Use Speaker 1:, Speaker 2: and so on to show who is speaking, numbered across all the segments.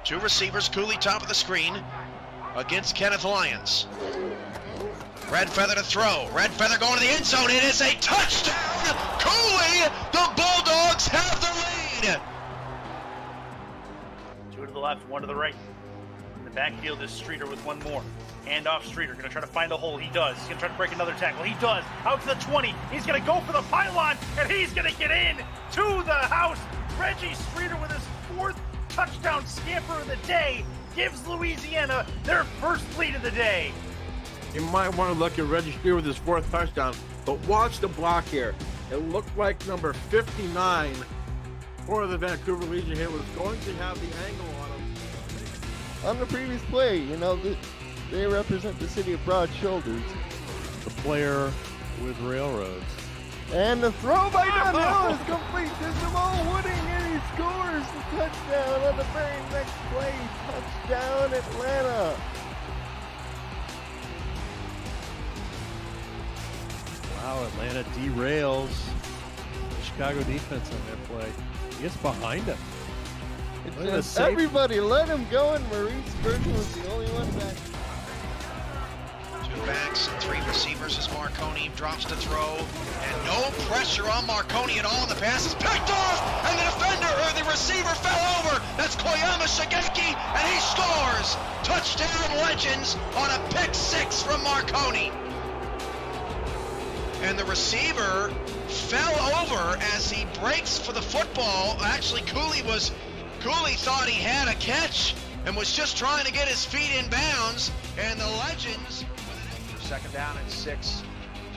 Speaker 1: Two receivers, Cooley top of the screen against Kenneth Lyons. Red Feather to throw. Red Feather going to the end zone. It is a touchdown. Cooley, the Bulldogs have the lead.
Speaker 2: Two to the left, one to the right. In the backfield is Streeter with one more. Hand off Streeter, going to try to find a hole. He does. He's going to try to break another tackle. He does. Out to the 20. He's going to go for the pylon, and he's going to get in to the house. Reggie Streeter with his fourth touchdown scamper of the day gives Louisiana their first lead of the day.
Speaker 3: You might want to look at Reggie Streeter with his fourth touchdown, but watch the block here. It looked like number 59 for the Vancouver Legion here was going to have the angle on him.
Speaker 4: On the previous play, you know, they represent the city of Broad Shoulders.
Speaker 5: The player with railroads.
Speaker 4: And the throw by Dunhill is complete to Jamal Wooding, and he scores the touchdown on the very next play. Touchdown, Atlanta.
Speaker 5: Wow, Atlanta derails the Chicago defense on that play. He gets behind him.
Speaker 4: It's just everybody let him go, and Maurice Spurgeon was the only one back.
Speaker 1: Two backs and three receivers as Marconi drops to throw. And no pressure on Marconi at all. And the pass is picked off. And the defender, or the receiver, fell over. That's Koyama Shigeki. And he scores. Touchdown Legends on a pick six from Marconi. And the receiver fell over as he breaks for the football. Actually, Cooley thought he had a catch and was just trying to get his feet in bounds. And the Legends...
Speaker 6: Second down and 6.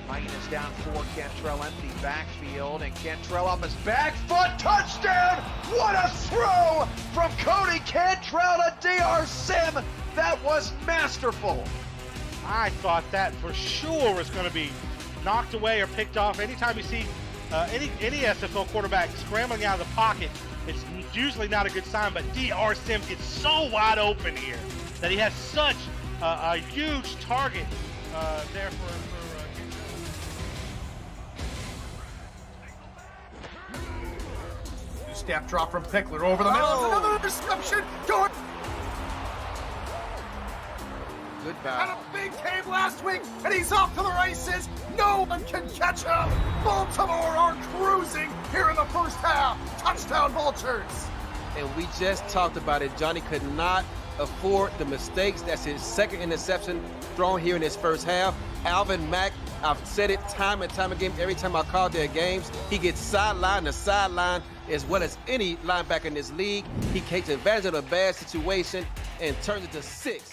Speaker 6: Titans down 4. Cantrell empty backfield, and Cantrell on his back foot. Touchdown! What a throw from Cody Cantrell to DR Sim. That was masterful.
Speaker 7: I thought that for sure was going to be knocked away or picked off. Anytime you see any SFL quarterback scrambling out of the pocket, it's usually not a good sign, but DR Sim gets so wide open here that he has such a huge target there for
Speaker 8: Step drop from Pickler over the middle. Another reception. Going.
Speaker 6: Good
Speaker 8: Had
Speaker 6: battle.
Speaker 8: a big game last week, and he's off to the races. No one can catch him. Baltimore are cruising here in the first half. Touchdown Vultures.
Speaker 9: And we just talked about it. Johnny could not afford the mistakes. That's his second interception thrown here in his first half. Alvin Mack, I've said it time and time again, every time I call their games, he gets sideline to sideline as well as any linebacker in this league. He takes advantage of a bad situation and turns it to 6.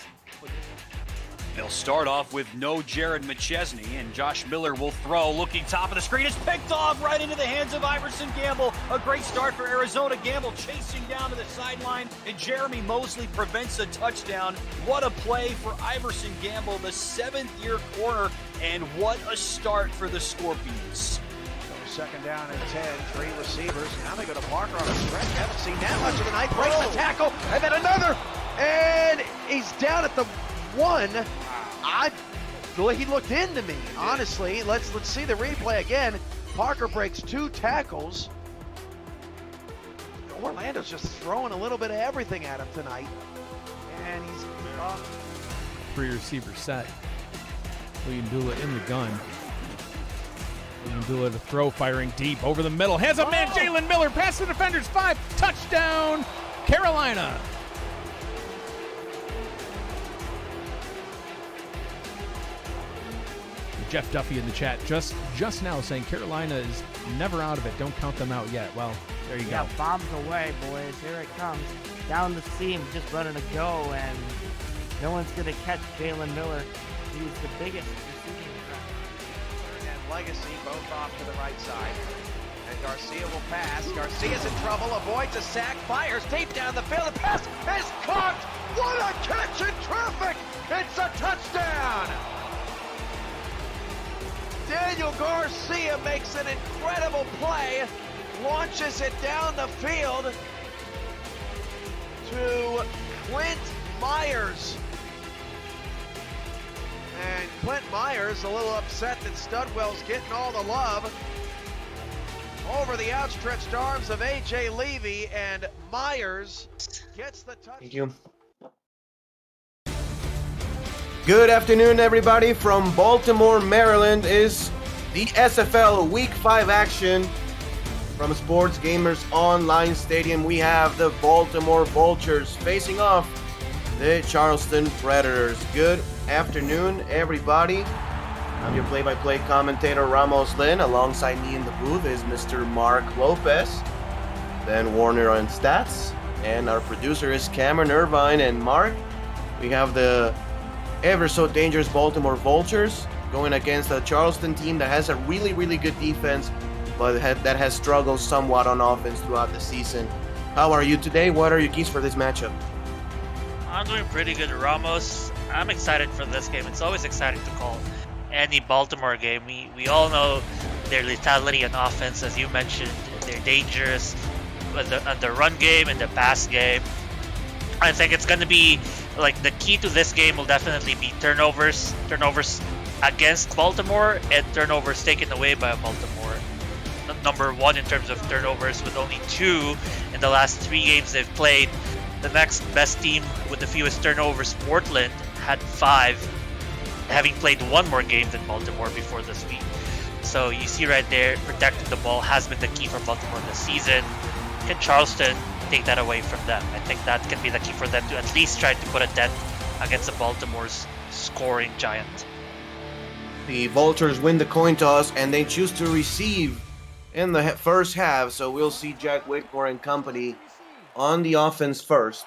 Speaker 10: They'll start off with no Jared McChesney, and Josh Miller will throw. Looking top of the screen, it's picked off right into the hands of Iverson Gamble. A great start for Arizona. Gamble chasing down to the sideline, and Jeremy Mosley prevents a touchdown. What a play for Iverson Gamble, the 7th-year corner, and what a start for the Scorpions.
Speaker 6: Second down and 10, 3 receivers. Now they go to Parker on a stretch. Haven't seen that much of the night. Breaks the tackle, and then another, and he's down at the 1. He looked into me, honestly. Let's see the replay again. Parker breaks 2 tackles. Orlando's just throwing a little bit of everything at him tonight, and he's
Speaker 11: 3 receiver set. William Dula in the gun. William Dula to throw, firing deep over the middle. Has a man, Jalen Miller, past the defenders, 5, touchdown, Carolina. Jeff Duffy in the chat just now saying Carolina is never out of it. Don't count them out yet. Well, there you go.
Speaker 12: Bombs away, boys. Here it comes. Down the seam, just running to go, and no one's going to catch Jalen Miller. He's the biggest receiving threat.
Speaker 6: and Legacy both off to the right side. And Garcia will pass. Garcia's in trouble, avoids a sack, fires deep down the field. The pass is caught. What a catch in traffic! It's a touchdown! Daniel Garcia makes an incredible play, launches it down the field to Clint Myers. And Clint Myers a little upset that Studwell's getting all the love. Over the outstretched arms of A.J. Levy, and Myers gets the touch.
Speaker 9: Thank you. Good afternoon, everybody. From Baltimore, Maryland is the SFL Week 5 action from Sports Gamers Online Stadium. We have the Baltimore Vultures facing off the Charleston Predators. Good afternoon, everybody. I'm your play-by-play commentator, Ramos Lynn. Alongside me in the booth is Mr. Mark Lopez, Ben Warner on stats, and our producer is Cameron Irvine. And Mark, we have the ever so dangerous Baltimore Vultures going against a Charleston team that has a really, really good defense, but that has struggled somewhat on offense throughout the season. How are you today? What are your keys for this matchup?
Speaker 13: I'm doing pretty good, Ramos. I'm excited for this game. It's always exciting to call any Baltimore game. We all know their lethality on offense, as you mentioned. They're dangerous on the run game and the pass game. I think it's going to be like the key to this game will definitely be turnovers against Baltimore and turnovers taken away by Baltimore. Number one in terms of turnovers, with only 2 in the last 3 games they've played. The next best team with the fewest turnovers, Portland, had 5, having played 1 more game than Baltimore before this week. So you see right there, protecting the ball has been the key for Baltimore this season. Can Charleston take that away from them? I think that can be the key for them to at least try to put a dent against the Baltimore's scoring giant.
Speaker 9: The Vultures win the coin toss and they choose to receive in the first half, so we'll see Jack Whitmore and company on the offense first.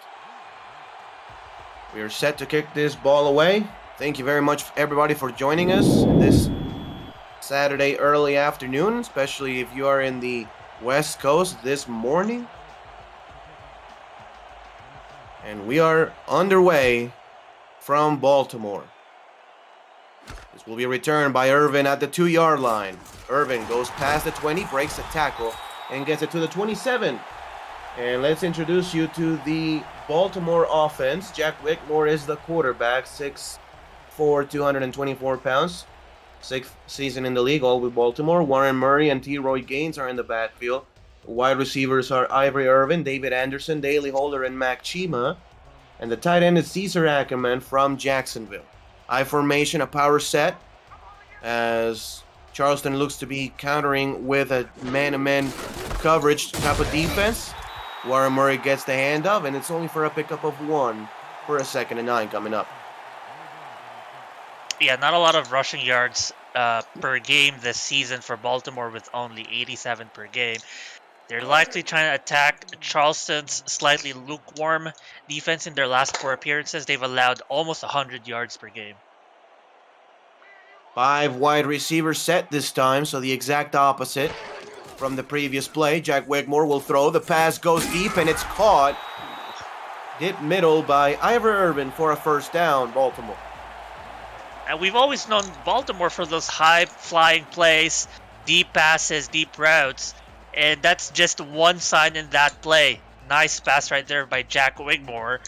Speaker 9: We are set to kick this ball away. Thank you very much, everybody, for joining us this Saturday early afternoon, especially if you are in the West Coast this morning. And we are underway from Baltimore. This will be returned by Irvin at the 2-yard line. Irvin goes past the 20, breaks the tackle, and gets it to the 27. And let's introduce you to the Baltimore offense. Jack Whitmore is the quarterback, 6'4", 224 pounds. 6th season in the league, all with Baltimore. Warren Murray and T. Roy Gaines are in the backfield. Wide receivers are Ivory Irvin, David Anderson, Daley Holder, and Mac Chima. And the tight end is Cesar Ackerman from Jacksonville. I formation, a power set, as Charleston looks to be countering with a man-to-man coverage type of defense. Warren Murray gets the handoff, and it's only for a pickup of 1 for a 2nd and 9 coming up.
Speaker 13: Yeah, not a lot of rushing yards per game this season for Baltimore, with only 87 per game. They're likely trying to attack Charleston's slightly lukewarm defense. In their last 4 appearances, they've allowed almost 100 yards per game.
Speaker 9: 5 wide receivers set this time, so the exact opposite from the previous play. Jack Whitmore will throw. The pass goes deep, and it's caught. Hit middle by Ivory Irvin for a first down, Baltimore.
Speaker 13: And we've always known Baltimore for those high-flying plays, deep passes, deep routes. And that's just one sign in that play. Nice pass right there by Jack Whitmore.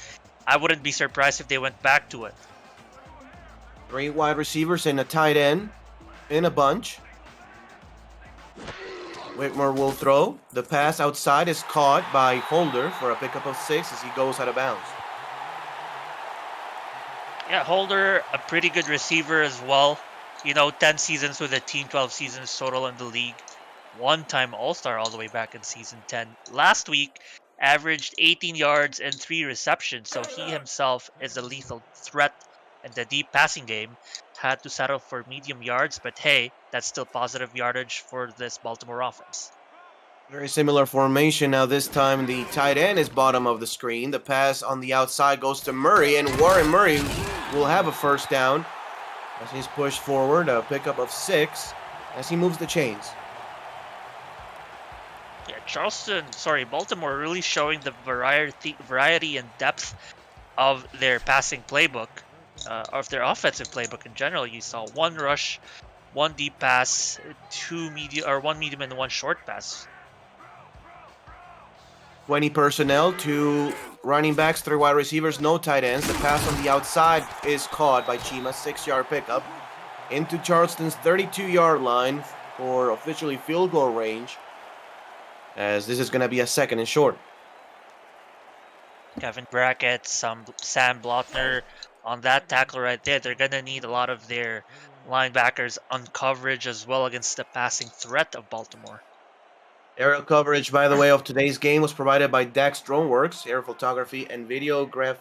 Speaker 13: I wouldn't be surprised if they went back to it.
Speaker 9: 3 wide receivers and a tight end in a bunch. Whitmore will throw. The pass outside is caught by Holder for a pickup of 6 as he goes out of bounds.
Speaker 13: Yeah, Holder, a pretty good receiver as well. 10 seasons with a team, 12 seasons total in the league. 1-time All-Star all the way back in season 10. Last week, averaged 18 yards and 3 receptions, so he himself is a lethal threat in the deep passing game. Had to settle for medium yards, but hey, that's still positive yardage for this Baltimore offense.
Speaker 9: Very similar formation. Now this time the tight end is bottom of the screen. The pass on the outside goes to Murray, and Warren Murray will have a first down as he's pushed forward. A pickup of 6 as he moves the chains.
Speaker 13: Yeah, Baltimore really showing the variety and depth of their passing playbook, of their offensive playbook in general. You saw 1 rush, 1 deep pass, 1 medium and 1 short pass.
Speaker 9: 20 personnel, 2 running backs, 3 wide receivers, no tight ends. The pass on the outside is caught by Chima, 6-yard pickup into Charleston's 32-yard line for officially field goal range.
Speaker 6: as this is going to be a 2nd and short.
Speaker 13: Kevin Brackett, Sam Blotner on that tackle right there. They're going to need a lot of their linebackers on coverage as well against the passing threat of Baltimore.
Speaker 6: Aerial coverage, by the way, of today's game was provided by Dax Droneworks, air photography and videography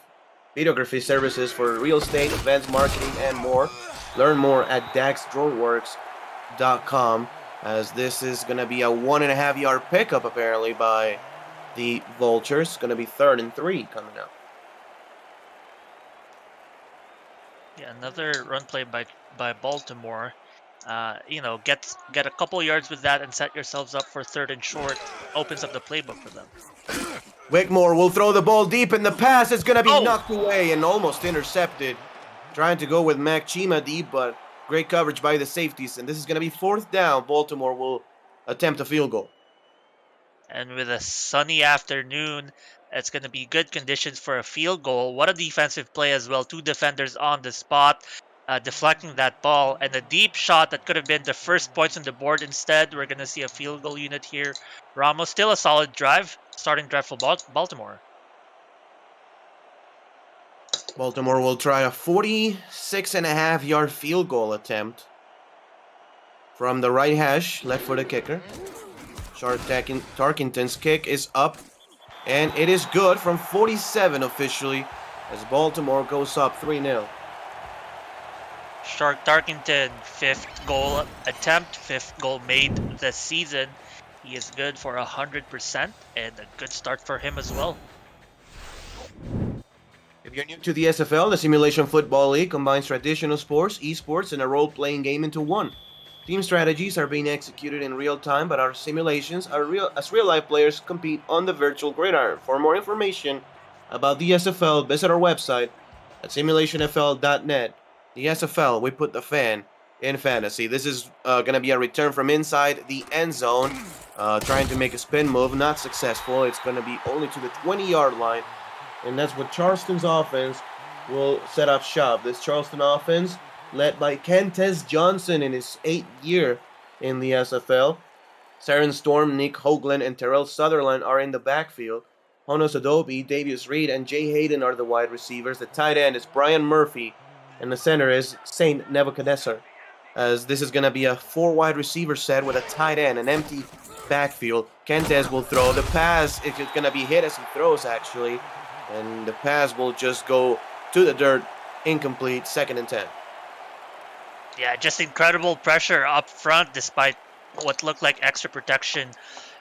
Speaker 6: services for real estate, events, marketing, and more. Learn more at daxdroneworks.com, as this is going to be a 1.5-yard pickup apparently by the Vultures. Going to be 3rd and 3 coming up.
Speaker 13: Yeah, another run play by Baltimore. Get a couple yards with that and set yourselves up for 3rd and short. Opens up the playbook for them.
Speaker 6: Wickmore will throw the ball deep, and the pass is going to be knocked away and almost intercepted. Trying to go with Mac Chima deep, but great coverage by the safeties, and this is going to be 4th down. Baltimore will attempt a field goal.
Speaker 13: And with a sunny afternoon, it's going to be good conditions for a field goal. What a defensive play as well. 2 defenders on the spot, deflecting that ball. And a deep shot that could have been the first points on the board. Instead, we're going to see a field goal unit here. Ramos, still a solid drive. Starting drive for Baltimore.
Speaker 6: Baltimore will try a 46.5-yard field goal attempt from the right hash, left-footed kicker. Sharp Tarkenton's kick is up, and it is good from 47 officially, as Baltimore goes up 3-0.
Speaker 13: Shark Tarkenton, 5th goal attempt, 5th goal made this season. He is good for 100%, and a good start for him as well.
Speaker 6: If you're new to the SFL, the Simulation Football League combines traditional sports, esports, and a role-playing game into one. Team strategies are being executed in real time, but our simulations are as real-life players compete on the virtual gridiron. For more information about the SFL, visit our website at simulationfl.net. The SFL, we put the fan in fantasy. This is going to be a return from inside the end zone, trying to make a spin move, not successful. It's going to be only to the 20-yard line, and that's what Charleston's offense will set up shop. This Charleston offense, led by Kentez Johnson in his 8th year in the SFL. Saren Storm, Nick Hoagland, and Terrell Sutherland are in the backfield. Honos Adobe, Davius Reed, and Jay Hayden are the wide receivers. The tight end is Brian Murphy, and the center is Saint Nebuchadnezzar. As this is going to be a 4 wide receiver set with a tight end, an empty backfield. Kentez will throw. The pass is going to be hit as he throws, actually. And the pass will just go to the dirt. Incomplete, 2nd and 10.
Speaker 13: Yeah, just incredible pressure up front despite what looked like extra protection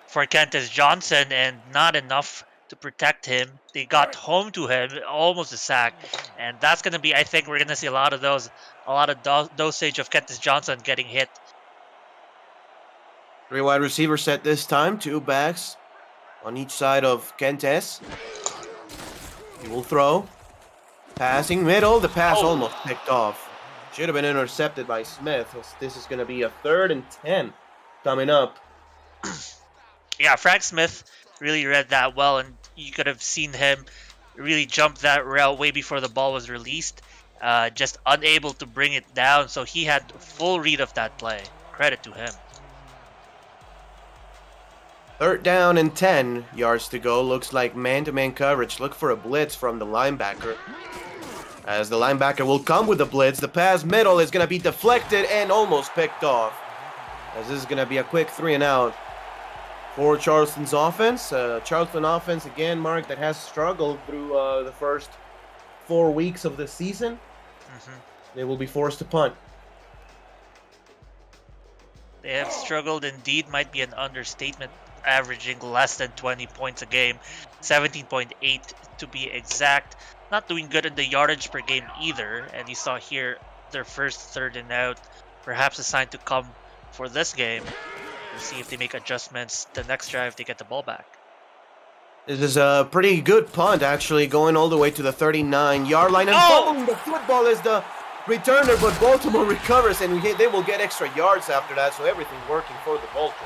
Speaker 13: for Kentez Johnson, and not enough to protect him. They got home to him, almost a sack, and that's going to be, I think we're going to see a lot of those, dosage of Kentez Johnson getting hit.
Speaker 6: 3 wide receiver set this time, 2 backs on each side of Kentez. He will throw. Passing middle, the pass almost picked off. Should have been intercepted by Smith. This is going to be a 3rd and 10 coming up.
Speaker 13: Yeah, Frank Smith really read that well, and you could have seen him really jump that route way before the ball was released. Just unable to bring it down, so he had full read of that play. Credit to him.
Speaker 6: 3rd down and 10 yards to go. Looks like man-to-man coverage. Look for a blitz from the linebacker. As the linebacker will come with the blitz, the pass middle is going to be deflected and almost picked off. As this is going to be a quick 3-and-out for Charleston's offense. Charleston offense, again, Mark, that has struggled through the first 4 weeks of the season. They will be forced to punt.
Speaker 13: They have struggled indeed, might be an understatement, averaging less than 20 points a game, 17.8 to be exact. Not doing good in the yardage per game either, and you saw here their first 3rd and out, perhaps a sign to come for this game. We'll see if they make adjustments the next drive they get the ball back.
Speaker 6: This is a pretty good punt, actually, going all the way to the 39-yard line, and boom, the football is the returner, but Baltimore recovers, and they will get extra yards after that, so everything working for the Vultures,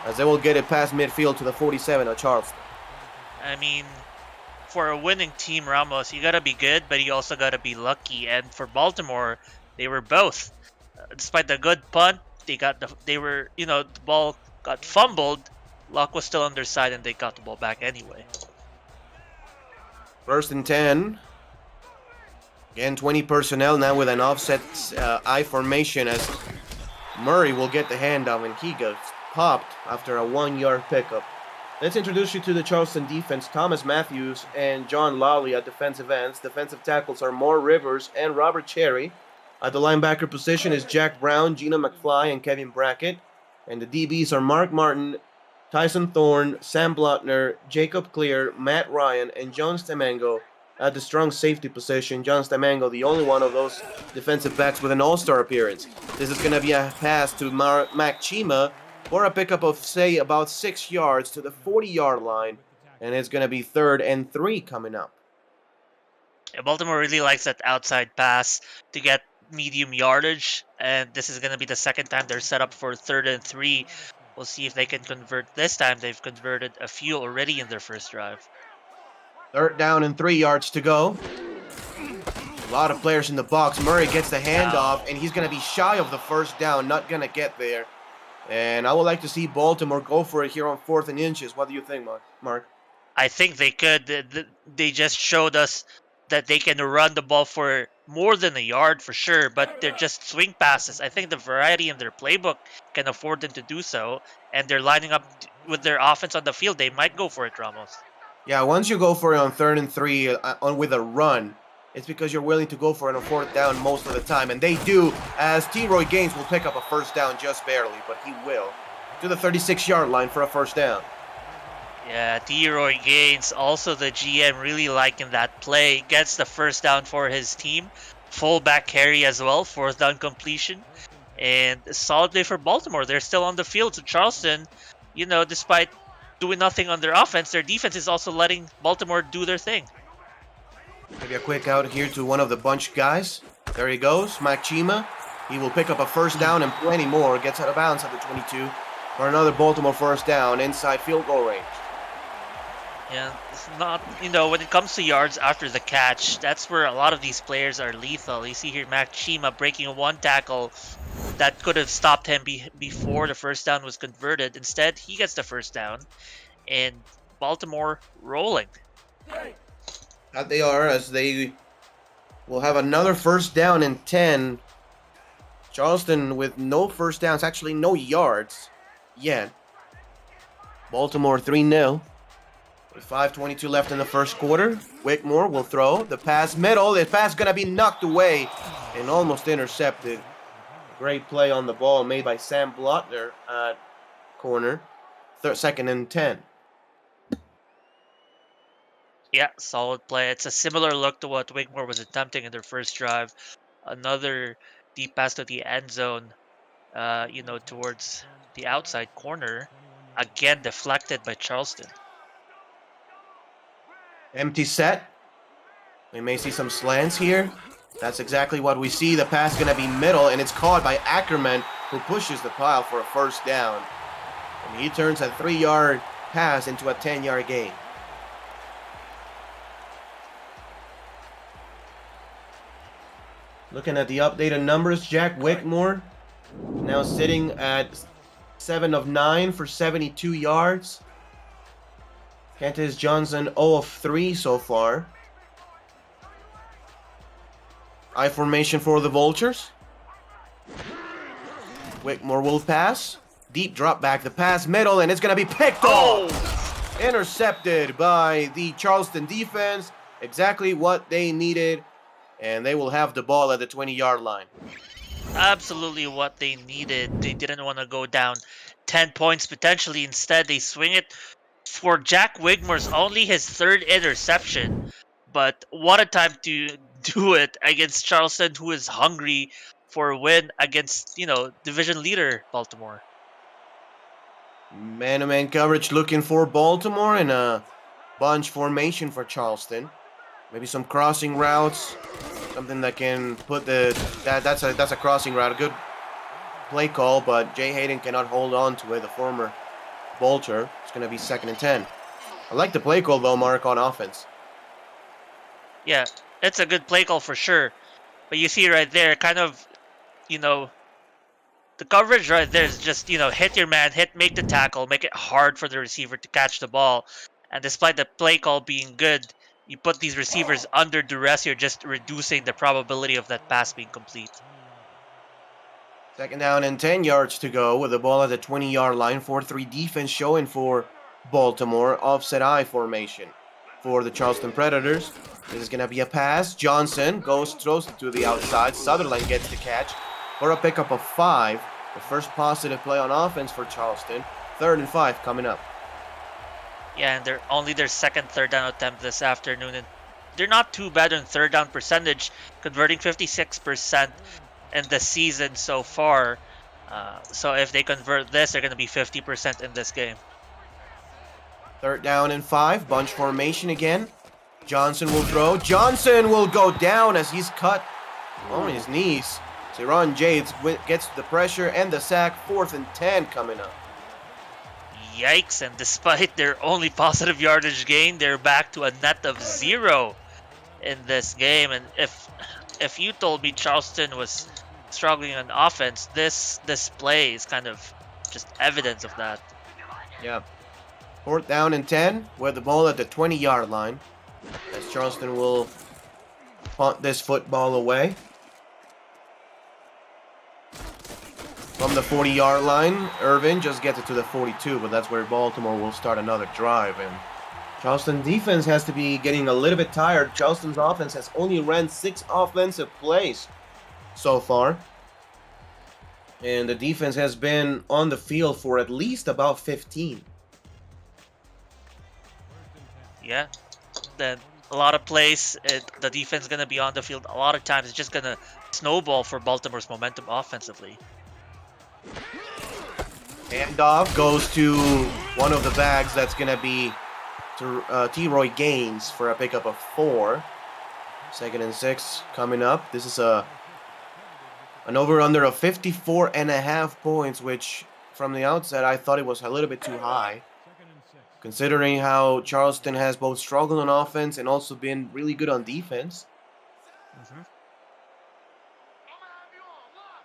Speaker 6: as they will get it past midfield to the 47 of Charleston.
Speaker 13: I mean, for a winning team, Ramos, you gotta be good, but you also gotta be lucky. And for Baltimore, they were both. Despite the good punt, the ball got fumbled, Luck was still on their side and they got the ball back anyway.
Speaker 6: 1st and 10. Again, 20 personnel now with an offset I formation as Murray will get the handoff and he gets popped after a 1-yard pickup. Let's introduce you to the Charleston defense. Thomas Matthews and John Lawley at defensive ends. Defensive tackles are Moore Rivers and Robert Cherry. At the linebacker position is Jack Brown, Gina McFly, and Kevin Brackett. And the DBs are Mark Martin, Tyson Thorne, Sam Blotner, Jacob Clear, Matt Ryan, and John Stemango. At the strong safety position, John Stemango, the only one of those defensive backs with an all-star appearance. This is going to be a pass to Mac Chima for a pickup of, say, about 6 yards to the 40-yard line. And it's going to be 3rd and 3 coming up.
Speaker 13: Yeah, Baltimore really likes that outside pass to get medium yardage. And this is going to be the second time they're set up for 3rd and 3. We'll see if they can convert this time. They've converted a few already in their first drive.
Speaker 6: 3rd down and 3 yards to go. A lot of players in the box. Murray gets the handoff, and he's going to be shy of the 1st down. Not going to get there. And I would like to see Baltimore go for it here on 4th and inches. What do you think, Mark?
Speaker 13: I think they could. They just showed us that they can run the ball for more than a yard for sure, but they're just swing passes. I think the variety in their playbook can afford them to do so, and they're lining up with their offense on the field. They might go for it, Ramos.
Speaker 6: Yeah, once you go for it on 3rd and 3 with a run, it's because you're willing to go for it on 4th down most of the time. And they do, as T-Roy Gaines will pick up a 1st down just barely, but he will. To the 36-yard line for a 1st down.
Speaker 13: Yeah, T-Roy Gaines, also the GM, really liking that play. Gets the 1st down for his team. Fullback carry as well, 4th down completion. And a solid play for Baltimore. They're still on the field. So Charleston, despite doing nothing on their offense, their defense is also letting Baltimore do their thing.
Speaker 6: Maybe a quick out here to one of the bunch guys. There he goes, Mac Chima. He will pick up a 1st down and plenty more. Gets out of bounds at the 22 for another Baltimore 1st down inside field goal range.
Speaker 13: Yeah, it's not, when it comes to yards after the catch, that's where a lot of these players are lethal. You see here Mac Chima breaking one tackle that could have stopped him before the 1st down was converted. Instead, he gets the 1st down, and Baltimore rolling.
Speaker 6: That they are, as they will have another 1st down and 10. Charleston with no 1st downs, actually no yards yet. Baltimore 3-0. With 5:22 left in the 1st quarter. Whitmore will throw the pass middle. The pass going to be knocked away and almost intercepted. Great play on the ball made by Sam Blotner at corner. 2nd and 10.
Speaker 13: Yeah, solid play. It's a similar look to what Whitmore was attempting in their first drive. Another deep pass to the end zone, towards the outside corner. Again, deflected by Charleston.
Speaker 6: Empty set. We may see some slants here. That's exactly what we see. The pass going to be middle, and it's caught by Ackerman, who pushes the pile for a 1st down. And he turns a 3-yard pass into a 10-yard gain. Looking at the updated numbers, Jack Whitmore now sitting at 7 of 9 for 72 yards. Cantis Johnson 0 of 3 so far. I formation for the Vultures. Whitmore will pass. Deep drop back, the pass middle, and it's going to be picked off. Intercepted by the Charleston defense. Exactly what they needed. And they will have the ball at the 20-yard line.
Speaker 13: Absolutely what they needed. They didn't want to go down 10 points potentially. Instead, they swing it for Jack Whitmore's only his 3rd interception. But what a time to do it against Charleston, who is hungry for a win against, division leader Baltimore.
Speaker 6: Man-to-man coverage looking for Baltimore and a bunch formation for Charleston. Maybe some crossing routes, something that can put that's a crossing route, a good play call, but Jay Hayden cannot hold on to it, the former Bolter. It's going to be 2nd and 10. I like the play call though, Mark, on offense.
Speaker 13: Yeah, it's a good play call for sure. But you see right there, kind of, The coverage right there is just, hit your man, make the tackle, make it hard for the receiver to catch the ball. And despite the play call being good, you put these receivers under duress, you're just reducing the probability of that pass being complete.
Speaker 6: 2nd down and 10 yards to go with the ball at the 20-yard line. 4-3 defense showing for Baltimore. Offset I formation for the Charleston Predators. This is going to be a pass. Johnson throws it to the outside. Sutherland gets the catch for a pickup of 5. The first positive play on offense for Charleston. 3rd and 5 coming up.
Speaker 13: Yeah, and they're only their second third down attempt this afternoon. And they're not too bad on third down percentage, converting 56% in the season so far. So if they convert this, they're going to be 50% in this game.
Speaker 6: 3rd down and 5. Bunch formation again. Johnson will throw. Johnson will go down as he's cut on his knees. Siron Jades gets the pressure and the sack. 4th and 10 coming up.
Speaker 13: Yikes, and despite their only positive yardage gain, they're back to a net of 0 in this game. And if you told me Charleston was struggling on offense, this play is kind of just evidence of that.
Speaker 6: Yeah. 4th down and 10 with the ball at the 20-yard line. As Charleston will punt this football away. From the 40-yard line, Irvin just gets it to the 42, but that's where Baltimore will start another drive. And Charleston defense has to be getting a little bit tired. Charleston's offense has only ran 6 offensive plays so far. And the defense has been on the field for at least about 15.
Speaker 13: Yeah, then a lot of plays, the defense is going to be on the field. A lot of times it's just going to snowball for Baltimore's momentum offensively.
Speaker 6: Handoff goes to one of the bags. That's going to be to T-Roy Gaines for a pickup of 4. 2nd and 6 coming up. This is an over-under of 54.5 points, which from the outset I thought it was a little bit too high, considering how Charleston has both struggled on offense and also been really good on defense.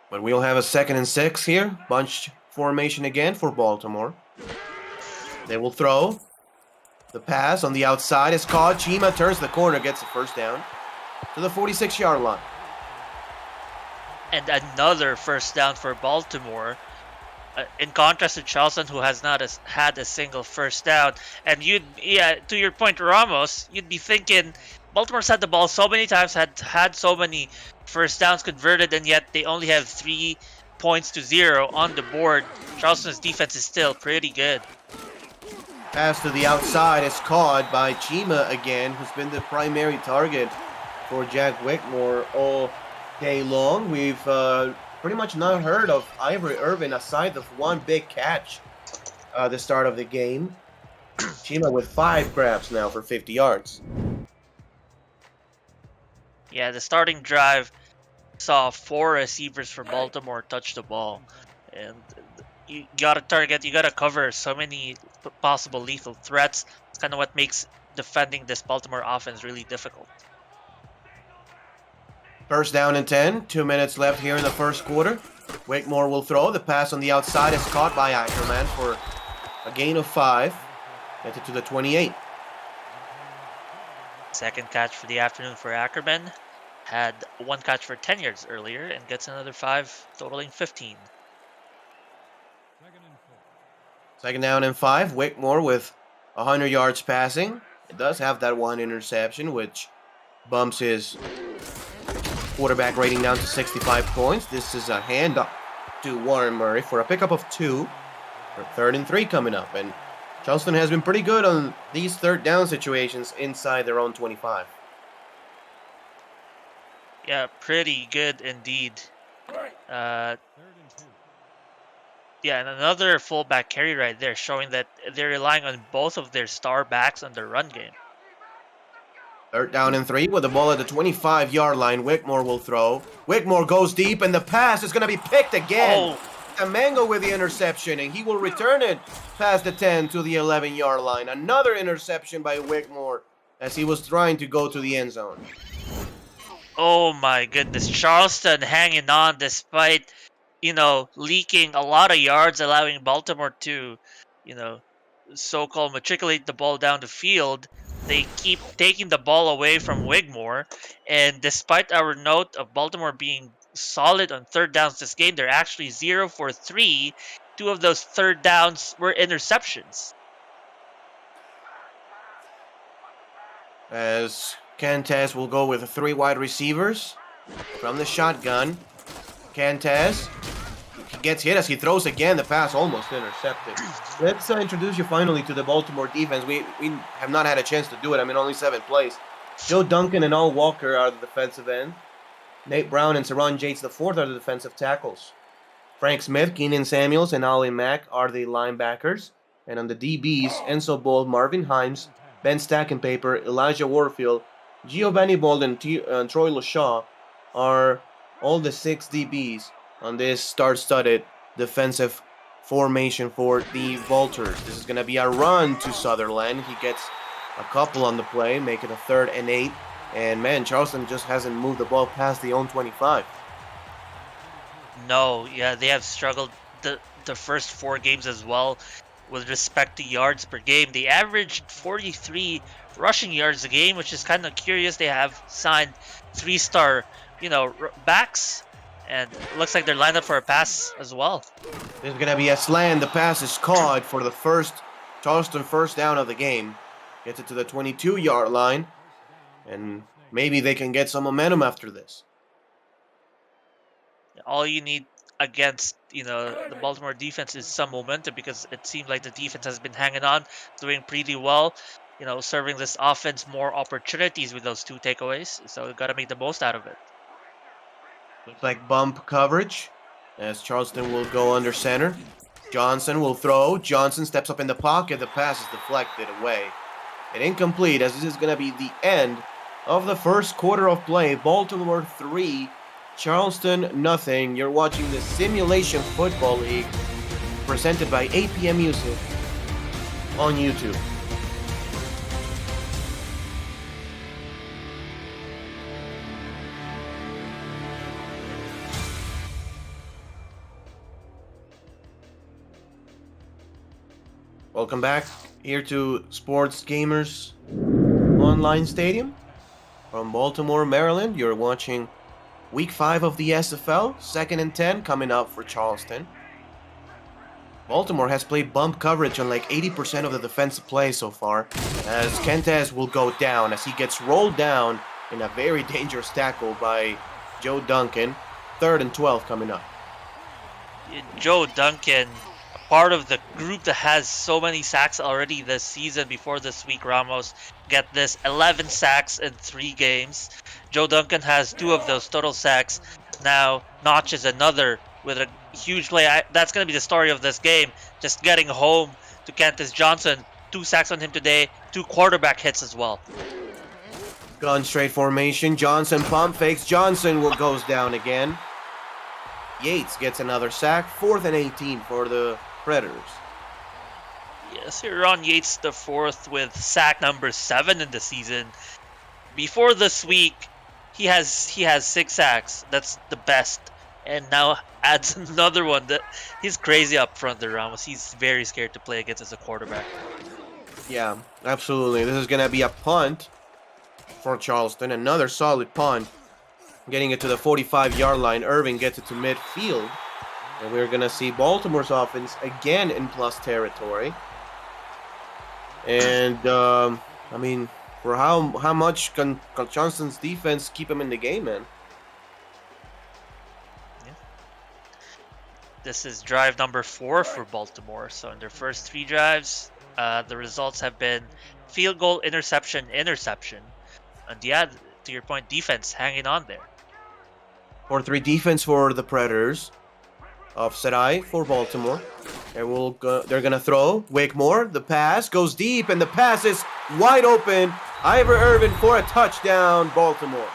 Speaker 6: But we'll have a 2nd and 6 here. Bunch formation again for Baltimore. They will throw. The pass on the outside is caught. Chima turns the corner, gets the first down to the 46-yard line.
Speaker 13: And another first down for Baltimore. In contrast to Charleston, who has not had a single first down. And to your point, Ramos, you'd be thinking Baltimore's had the ball so many times, had so many first downs converted, and yet they only have 3 points to 0 on the board. Charleston's defense is still pretty good.
Speaker 6: Pass to the outside is caught by Chima again, who's been the primary target for Jack Whitmore all day long. We've pretty much not heard of Ivory Irvin aside of one big catch the start of the game. Chima with 5 grabs now for 50 yards.
Speaker 13: Yeah, the starting drive saw 4 receivers for Baltimore touch the ball. And you gotta target, you gotta cover so many possible lethal threats. It's kind of what makes defending this Baltimore offense really difficult.
Speaker 6: 1st down and 10. 2 minutes left here in the first quarter. Whitmore will throw. The pass on the outside is caught by Ackerman for a gain of 5. Gets it to the 28.
Speaker 13: Second catch for the afternoon for Ackerman. Had 1 catch for 10 yards earlier and gets another 5, totaling 15.
Speaker 6: 2nd down and 5. Whitmore with 100 yards passing. It does have that 1 interception, which bumps his quarterback rating down to 65 points. This is a handoff to Warren Murray for a pickup of 2. For 3rd and 3 coming up. And Charleston has been pretty good on these 3rd down situations inside their own 25.
Speaker 13: Yeah, pretty good indeed. Yeah, and another fullback carry right there, showing that they're relying on both of their star backs on the run game.
Speaker 6: 3rd down and 3 with the ball at the 25-yard line. Whitmore will throw. Whitmore goes deep, and the pass is going to be picked again. Tamango with the interception, and he will return it past the 10 to the 11-yard line. Another interception by Whitmore as he was trying to go to the end zone.
Speaker 13: Oh my goodness, Charleston hanging on despite leaking a lot of yards, allowing Baltimore to, so-called matriculate the ball down the field. They keep taking the ball away from Wigmore, and despite our note of Baltimore being solid on third downs this game, they're actually 0 for 3. 2 of those third downs were interceptions.
Speaker 6: As Cantas will go with 3 wide receivers from the shotgun. Cantas, he gets hit as he throws again. The pass almost intercepted. Let's introduce you finally to the Baltimore defense. We have not had a chance to do it. I mean, only 7 plays. Joe Duncan and Al Walker are the defensive end. Nate Brown and Saron Yates IV are the defensive tackles. Frank Smith, Keenan Samuels, and Ali Mack are the linebackers. And on the DBs, Enzo Bold, Marvin Himes, Ben Stackenpaper, Elijah Warfield, Giovanni Bold, and Troy LaShaw are all the 6 DBs on this star-studded defensive formation for the Vultures. This is going to be a run to Sutherland. He gets a couple on the play, make it a 3rd and 8. And man, Charleston just hasn't moved the ball past the own 25.
Speaker 13: No, yeah, they have struggled the first 4 games as well with respect to yards per game. They averaged 43 rushing yards a game, which is kind of curious. They have signed 3-star, backs, and it looks like they're lined up for a pass as well.
Speaker 6: There's going to be a slant. The pass is caught for the first Charleston first down of the game. Gets it to the 22-yard line, and maybe they can get some momentum after this.
Speaker 13: All you need against the Baltimore defense is some momentum, because it seems like the defense has been hanging on, doing pretty well, serving this offense more opportunities with those 2 takeaways. So we've got to make the most out of it.
Speaker 6: Looks like bump coverage as Charleston will go under center. Johnson will throw. Johnson steps up in the pocket. The pass is deflected away. And incomplete, as this is going to be the end of the first quarter of play. Baltimore 3, Charleston nothing. You're watching the Simulation Football League presented by APM Music on YouTube. Welcome back here to Sports Gamers Online Stadium from Baltimore, Maryland. You're watching Week 5 of the SFL, 2nd and 10 coming up for Charleston. Baltimore has played bump coverage on like 80% of the defensive plays so far, as Kentes will go down as he gets rolled down in a very dangerous tackle by Joe Duncan. 3rd and 12 coming up.
Speaker 13: Joe Duncan, part of the group that has so many sacks already this season. Before this week, Ramos, get this, 11 sacks in 3 games. Joe Duncan has 2 of those total sacks. Now notches another with a huge play. That's going to be the story of this game. Just getting home to Cantus Johnson. 2 sacks on him today. 2 quarterback hits as well.
Speaker 6: Gun straight formation. Johnson pump fakes. Johnson goes down again. Yates gets another sack. 4th and 18 for the Predators.
Speaker 13: Yes, here on Yates the 4th with sack number 7 in the season. Before this week, he has 6 sacks. That's the best. And now adds another one. He's crazy up front there, Ramos. He's very scared to play against as a quarterback.
Speaker 6: Yeah, absolutely. This is going to be a punt for Charleston. Another solid punt. Getting it to the 45-yard line. Irving gets it to midfield. And we're going to see Baltimore's offense again in plus territory. And, I mean, for how much can Johnson's defense keep him in the game, man?
Speaker 13: Yeah. This is drive number 4 for Baltimore. So in their first 3 drives, the results have been field goal, interception, interception. And yeah, to your point, defense hanging on there.
Speaker 6: 4-3 defense for the Predators. Offset eye for Baltimore. And they're going to throw. Wigmore, the pass goes deep, and the pass is wide open. Ivor Irvin for a touchdown, Baltimore.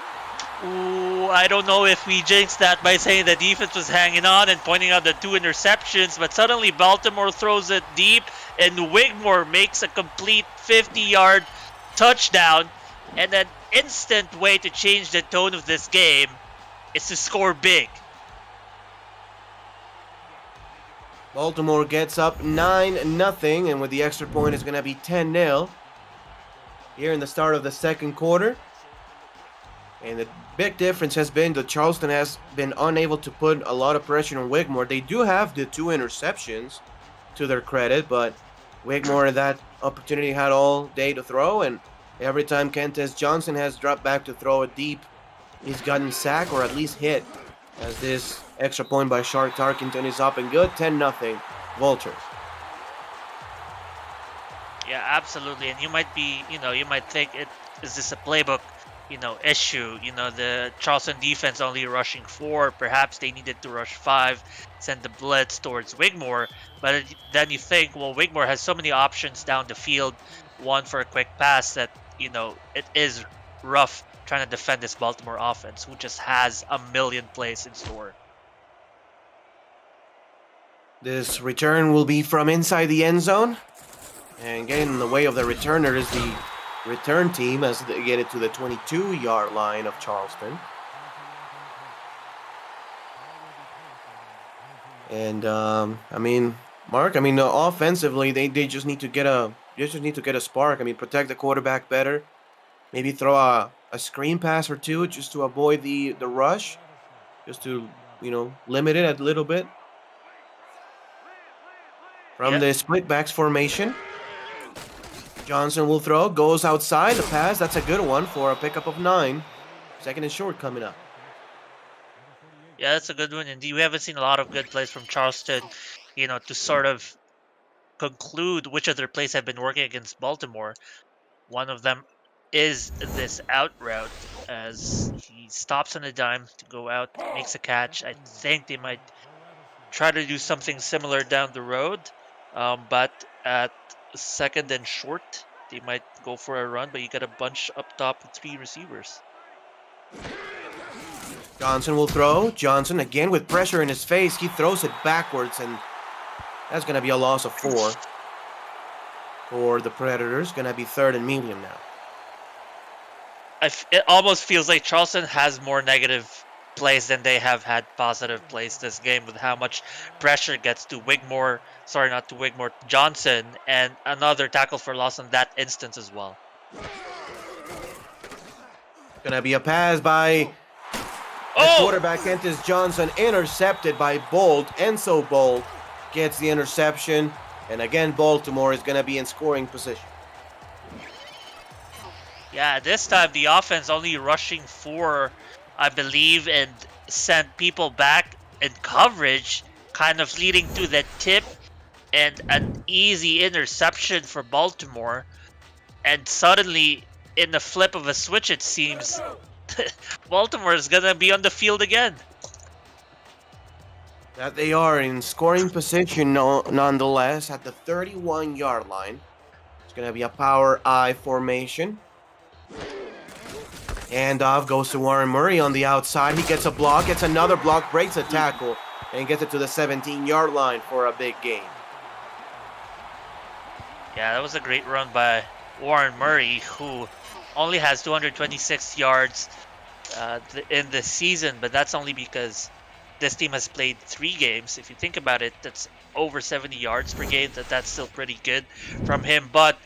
Speaker 13: Ooh, I don't know if we jinxed that by saying the defense was hanging on and pointing out the 2 interceptions, but suddenly Baltimore throws it deep, and Wigmore makes a complete 50-yard touchdown. And an instant way to change the tone of this game is to score big.
Speaker 6: Baltimore gets up 9-0, and with the extra point, it's going to be 10-0 here in the start of the second quarter. And the big difference has been that Charleston has been unable to put a lot of pressure on Wigmore. They do have the 2 interceptions to their credit, but Wigmore that opportunity had all day to throw, and every time Kentes Johnson has dropped back to throw it deep, he's gotten sacked or at least hit, as this extra point by Shark Tarkington is up and good. 10-0 Vultures.
Speaker 13: Yeah, absolutely. And you might think, is this a playbook, issue? The Charleston defense only rushing 4. Perhaps they needed to rush 5, send the blitz towards Wigmore. But then you think, well, Wigmore has so many options down the field. One for a quick pass that, it is rough trying to defend this Baltimore offense, who just has a million plays in store.
Speaker 6: This return will be from inside the end zone. And getting in the way of the returner is the return team as they get it to the 22-yard line of Charleston. And Mark, offensively they just need to get a spark. Protect the quarterback better. Maybe throw a screen pass or 2 just to avoid the rush, just to limit it a little bit. From the split backs formation, Johnson will throw, goes outside, the pass, that's a good one for a pickup of 9. Second and short coming up.
Speaker 13: Yeah, that's a good one indeed. We haven't seen a lot of good plays from Charleston, to sort of conclude which of their plays have been working against Baltimore. One of them is this out route, as he stops on a dime to go out, makes a catch. I think they might try to do something similar down the road, but at second and short, they might go for a run, but you got a bunch up top with 3 receivers.
Speaker 6: Johnson will throw. Johnson again with pressure in his face. He throws it backwards, and that's going to be a loss of 4 for the Predators. Going to be 3rd and medium now.
Speaker 13: It almost feels like Charleston has more negative plays than they have had positive plays this game, with how much pressure gets to Johnson, and another tackle for loss in that instance as well.
Speaker 6: Gonna be a pass by the quarterback, Kentes Johnson, intercepted by Bolt. Enzo Bolt gets the interception, and again Baltimore is gonna be in scoring position.
Speaker 13: Yeah, this time the offense only rushing 4, I believe, and sent people back in coverage, kind of leading to the tip and an easy interception for Baltimore. And suddenly, in the flip of a switch, it seems, Baltimore is going to be on the field again.
Speaker 6: That they are in scoring position nonetheless at the 31-yard line. It's going to be a power I formation. Handoff goes to Warren Murray on the outside. He gets a block, gets another block, breaks a tackle, and gets it to the 17-yard line for a big gain.
Speaker 13: Yeah, that was a great run by Warren Murray, who only has 226 yards in the season, but that's only because this team has played 3 games. If you think about it, that's over 70 yards per game. That's still pretty good from him, but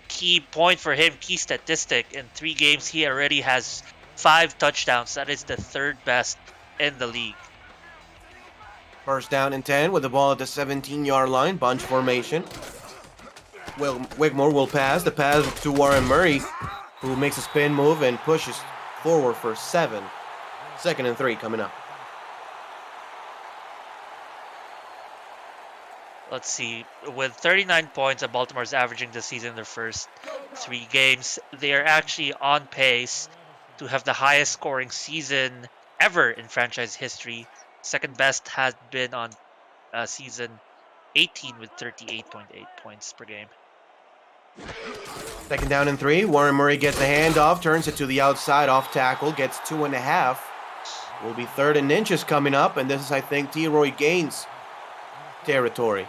Speaker 13: key point for him, key statistic, in 3 games he already has 5 touchdowns. That is the 3rd best in the league.
Speaker 6: First down and 10 with the ball at the 17-yard line, bunch formation. Wigmore will pass. The pass to Warren Murray, who makes a spin move and pushes forward for 7. 2nd and 3 coming up.
Speaker 13: Let's see. With 39 points that Baltimore's averaging this season in their first 3 games, they are actually on pace to have the highest scoring season ever in franchise history. Second best has been on season 18 with 38.8 points per game.
Speaker 6: 2nd down and 3. Warren Murray gets a handoff, turns it to the outside, off tackle, gets 2.5. Will be 3rd and inches coming up, and this is, I think, T-Roy Gaines territory.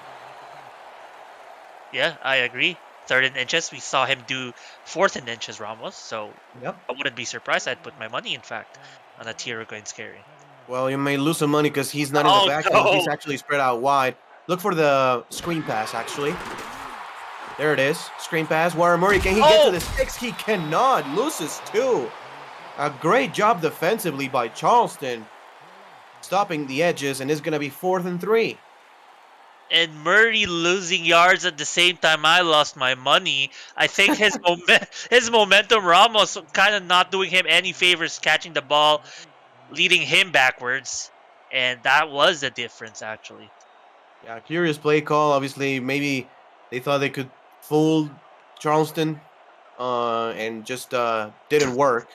Speaker 13: Yeah, I agree. 3rd and inches. We saw him do 4th and inches, Ramos. So
Speaker 6: yep.
Speaker 13: I wouldn't be surprised. I'd put my money, in fact, on a T-Roy Gaines carry.
Speaker 6: Well, you may lose some money because he's not in the backfield. No. He's actually spread out wide. Look for the screen pass, actually. There it is. Screen pass. Warren Murray, can he get to the sticks? He cannot. Loses 2. A great job defensively by Charleston. Stopping the edges, and it's going to be 4th and 3.
Speaker 13: And Murray losing yards at the same time I lost my money. I think his momentum, Ramos kind of not doing him any favors, catching the ball, leading him backwards, and that was the difference actually.
Speaker 6: Yeah, curious play call. Obviously, maybe they thought they could fool Charleston, and just didn't work.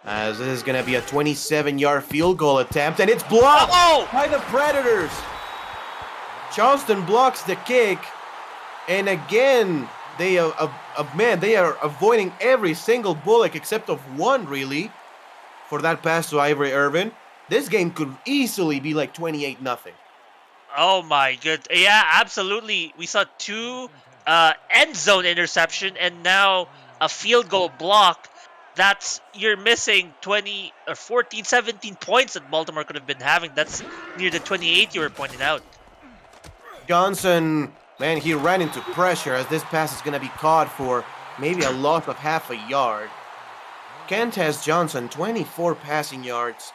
Speaker 6: As this is going to be a 27-yard field goal attempt, and it's blocked by the Predators. Charleston blocks the kick, and again, they are avoiding every single bullet except of one, really, for that pass to Ivory Irvin. This game could easily be like 28-0.
Speaker 13: Oh my good, yeah, absolutely. We saw 2 end zone interception, and now a field goal block. You're missing 20 or 14, 17 points that Baltimore could have been having. That's near the 28 you were pointing out.
Speaker 6: Johnson, man, he ran into pressure as this pass is going to be caught for maybe a loss of half a yard. Kent has Johnson, 24 passing yards,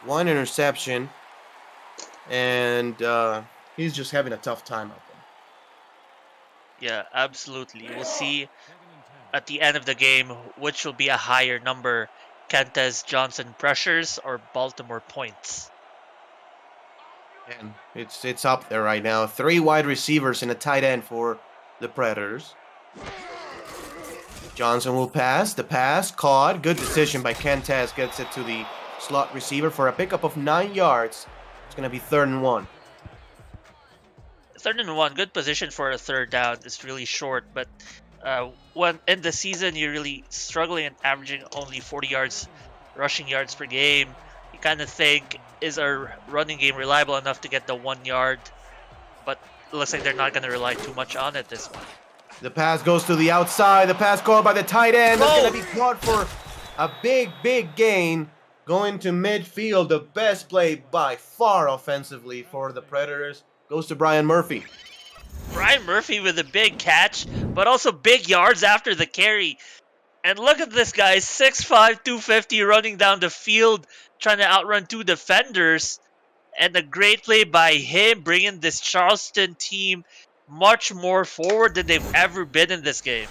Speaker 6: 1 interception, and he's just having a tough time out there.
Speaker 13: Yeah, absolutely. We'll see at the end of the game which will be a higher number, Kentez Johnson pressures or Baltimore points.
Speaker 6: And it's up there right now. 3 wide receivers and a tight end for the Predators. Johnson will pass. The pass caught. Good decision by Kentez. Gets it to the slot receiver for a pickup of 9 yards. It's going to be 3rd and 1.
Speaker 13: 3rd and 1. Good position for a 3rd down. It's really short, but when in the season you're really struggling and averaging only 40 yards rushing yards per game, you kind of think, is our running game reliable enough to get the 1 yard? But it looks like they're not going to rely too much on it this one.
Speaker 6: The pass goes to the outside. The pass called by the tight end. That's going to be caught for a big gain. Going to midfield. The best play by far offensively for the Predators goes to Brian Murphy.
Speaker 13: Brian Murphy with a big catch, but also big yards after the carry. And look at this guy, 6'5", 250, running down the field, trying to outrun 2 defenders. And a great play by him, bringing this Charleston team much more forward than they've ever been in this game.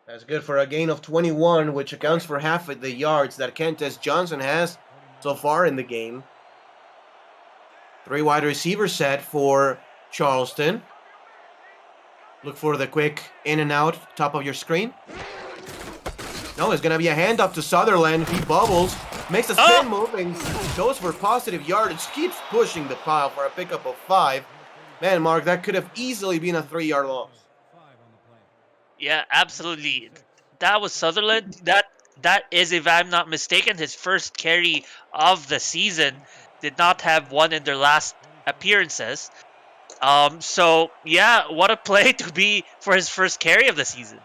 Speaker 6: That's good for a gain of 21, which accounts for half of the yards that Kentez Johnson has so far in the game. 3 wide receiver set for Charleston. Look for the quick in and out, top of your screen. No, it's going to be a handoff to Sutherland. He bubbles, makes a spin move, and goes for positive yardage. Keeps pushing the pile for a pickup of 5. Man, Mark, that could have easily been a 3-yard loss.
Speaker 13: Yeah, absolutely. That was Sutherland. That is, if I'm not mistaken, his first carry of the season. Did not have one in their last appearances. So, yeah, what a play to be for his first carry of the season.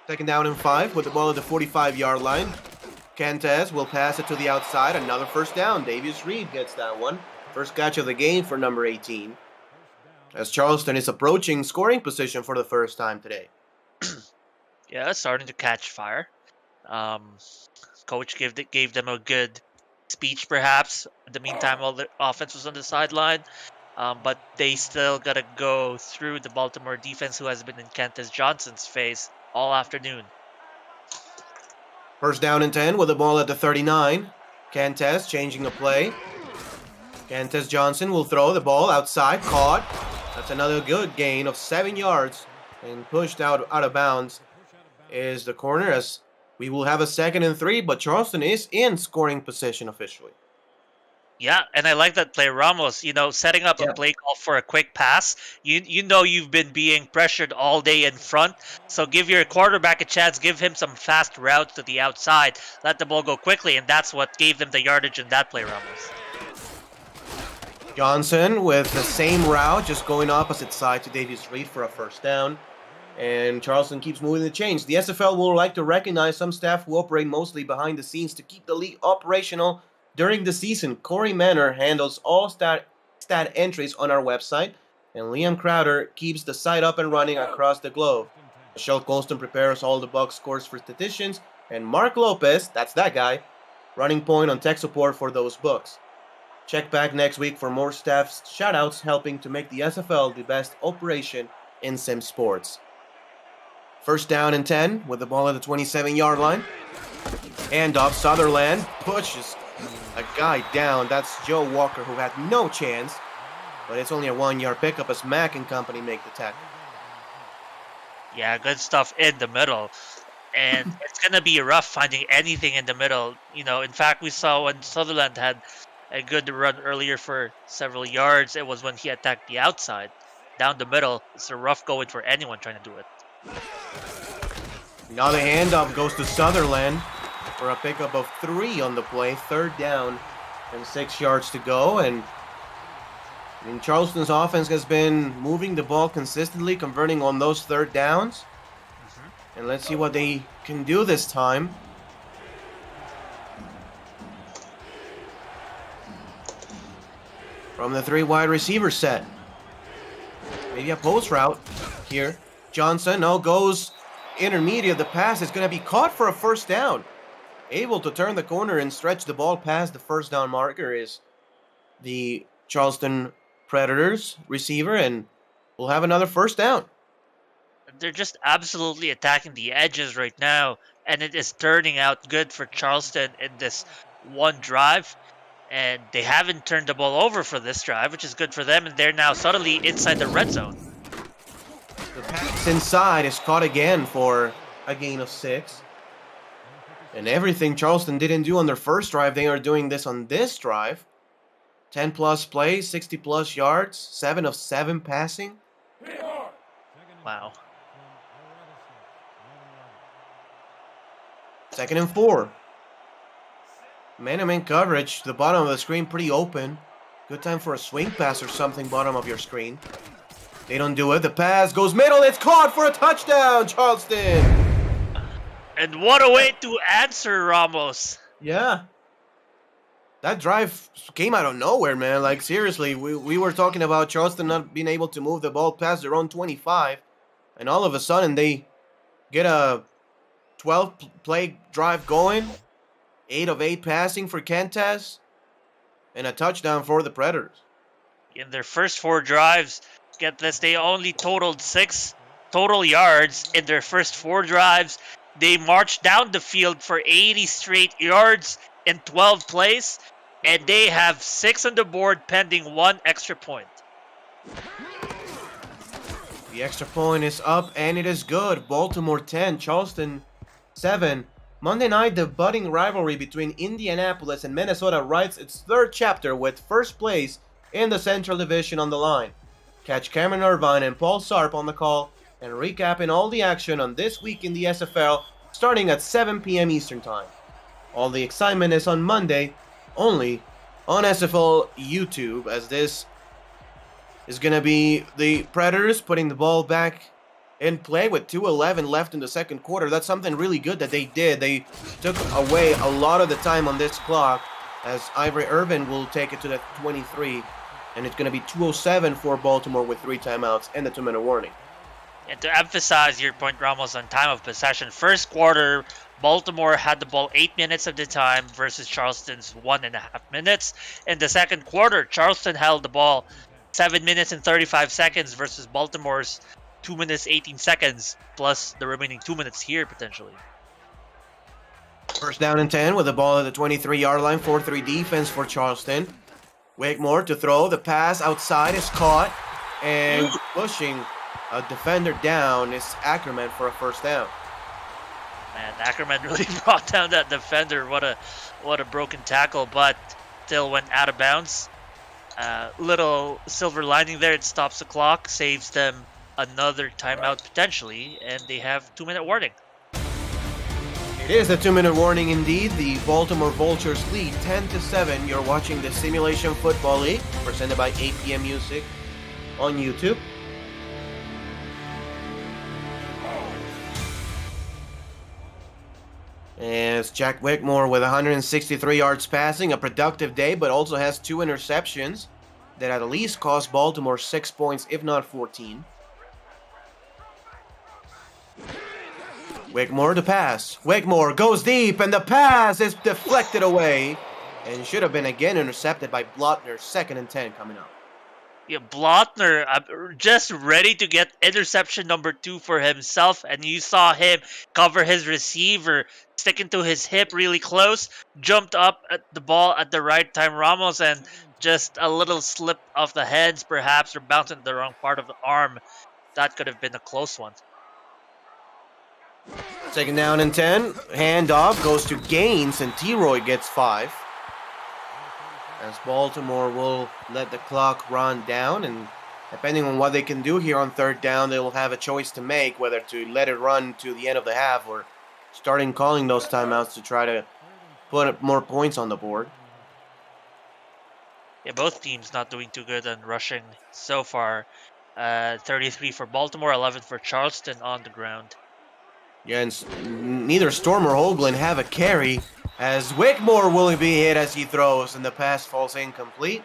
Speaker 6: 2nd down and 5 with the ball at the 45-yard line. Kentez will pass it to the outside. Another 1st down. Davius Reed gets that one. First catch of the game for number 18. As Charleston is approaching scoring position for the first time today.
Speaker 13: Yeah, starting to catch fire. Coach gave them a good speech, perhaps. In the meantime, while the offense was on the sideline. But they still got to go through the Baltimore defense, who has been in Kentez Johnson's face all afternoon.
Speaker 6: 1st down and 10 with the ball at the 39. Kentez changing the play. Kentez Johnson will throw the ball outside. Caught. That's another good gain of 7 yards. And pushed out of bounds is the corner, as we will have a 2nd and 3. But Charleston is in scoring position officially.
Speaker 13: Yeah, and I like that play, Ramos. Setting up a play call for a quick pass. You know you've been being pressured all day in front, so give your quarterback a chance. Give him some fast routes to the outside. Let the ball go quickly, and that's what gave them the yardage in that play, Ramos.
Speaker 6: Johnson with the same route, just going opposite side to Davius Reed for a 1st down. And Charleston keeps moving the chains. The SFL will like to recognize some staff who operate mostly behind the scenes to keep the league operational during the season. Corey Manor handles all
Speaker 14: stat entries on our website, and Liam Crowder keeps the site up and running across the globe. Michelle Colston prepares all the box scores for statisticians, and Mark Lopez, that's that guy, running point on tech support for those books. Check back next week for more staff's shoutouts helping to make the SFL the best operation in sim sports. First down and 10 with the ball at the 27-yard line. Handoff, Sutherland pushes a guy down. That's Joe Walker, who had no chance. But it's only a 1-yard pickup as Mack and company make the tackle.
Speaker 13: Yeah, good stuff in the middle. And it's going to be rough finding anything in the middle. You know, in fact, we saw when Sutherland had a good run earlier for several yards, it was when he attacked the outside. Down the middle, it's a rough going for anyone trying to do it.
Speaker 14: Now the handoff goes to Sutherland for a pickup of 3 on the play. 3rd down and 6 yards to go. And Charleston's offense has been moving the ball consistently, converting on those 3rd downs. And let's see what they can do this time. From the 3 wide receiver set. Maybe a post route here. Johnson goes intermediate. The pass is going to be caught for a 1st down. Able to turn the corner and stretch the ball past the 1st down marker is the Charleston Predators receiver, and we'll have another 1st down.
Speaker 13: They're just absolutely attacking the edges right now, and it is turning out good for Charleston in this one drive. And they haven't turned the ball over for this drive, which is good for them, and they're now suddenly inside the red zone.
Speaker 14: The pass inside is caught again for a gain of 6. And everything Charleston didn't do on their first drive, they are doing this on this drive. 10-plus plays, 60-plus yards, 7 of 7 passing.
Speaker 13: Wow.
Speaker 14: 2nd and 4. Man-to-man coverage, the bottom of the screen pretty open. Good time for a swing pass or something, bottom of your screen. They don't do it. The pass goes middle. It's caught for a touchdown, Charleston.
Speaker 13: And what a way to answer, Ramos.
Speaker 14: Yeah. That drive came out of nowhere, man. Like, seriously, we were talking about Charleston not being able to move the ball past their own 25. And all of a sudden, they get a 12-play drive going. 8 of 8 passing for Kentes. And a touchdown for the Predators.
Speaker 13: In their first 4 drives, get this, they only totaled 6 total yards in their first 4 drives. They marched down the field for 80 straight yards in 12 plays, and they have 6 on the board pending 1 extra point.
Speaker 14: The extra point is up, and it is good. Baltimore 10, Charleston 7. Monday night, the budding rivalry between Indianapolis and Minnesota writes its 3rd chapter with first place in the Central Division on the line. Catch Cameron Irvine and Paul Sarp on the call and recapping all the action on this week in the SFL starting at 7 p.m. Eastern Time. All the excitement is on Monday, only on SFL YouTube, as this is going to be the Predators putting the ball back in play with 2:11 left in the 2nd quarter. That's something really good that they did. They took away a lot of the time on this clock, as Ivory Irvin will take it to the 23, and it's going to be 2:07 for Baltimore with 3 timeouts and the 2-minute warning.
Speaker 13: And to emphasize your point, Ramos, on time of possession, first quarter, Baltimore had the ball 8 minutes of the time versus Charleston's 1.5 minutes. In the 2nd quarter, Charleston held the ball 7 minutes and 35 seconds versus Baltimore's 2 minutes 18 seconds, plus the remaining 2 minutes here potentially.
Speaker 14: First down and 10 with the ball at the 23-yard line. 4-3 defense for Charleston. Wakemore to throw. The pass outside is caught, and pushing a defender down is Ackerman for a 1st down.
Speaker 13: Man, Ackerman really brought down that defender. What a broken tackle, but still went out of bounds. Little silver lining there. It stops the clock, saves them another timeout potentially, and they have 2-minute warning.
Speaker 14: It is a 2-minute warning indeed. The Baltimore Vultures lead 10-7. You're watching the Simulation Football League, presented by APM Music on YouTube. And it's Jack Wakemore with 163 yards passing, a productive day, but also has 2 interceptions. that at least cost Baltimore 6 points, if not 14. Wigmore to pass. Wigmore goes deep, and the pass is deflected away. And should have been again intercepted by Blotner. 2nd and 10 coming up.
Speaker 13: Yeah, Blotner just ready to get interception number 2 for himself, and you saw him cover his receiver, sticking to his hip really close, jumped up at the ball at the right time, Ramos, and just a little slip of the hands perhaps, or bouncing the wrong part of the arm. That could have been a close one.
Speaker 14: 2nd down and 10. Handoff goes to Gaines, and T-Roy gets 5. As Baltimore will let the clock run down, and depending on what they can do here on 3rd down, they will have a choice to make, whether to let it run to the end of the half or starting calling those timeouts to try to put more points on the board.
Speaker 13: Yeah, both teams not doing too good on rushing so far. 33 for Baltimore, 11 for Charleston on the ground.
Speaker 14: Yeah, and neither Storm or Hoagland have a carry, as Wigmore will be hit as he throws, and the pass falls incomplete.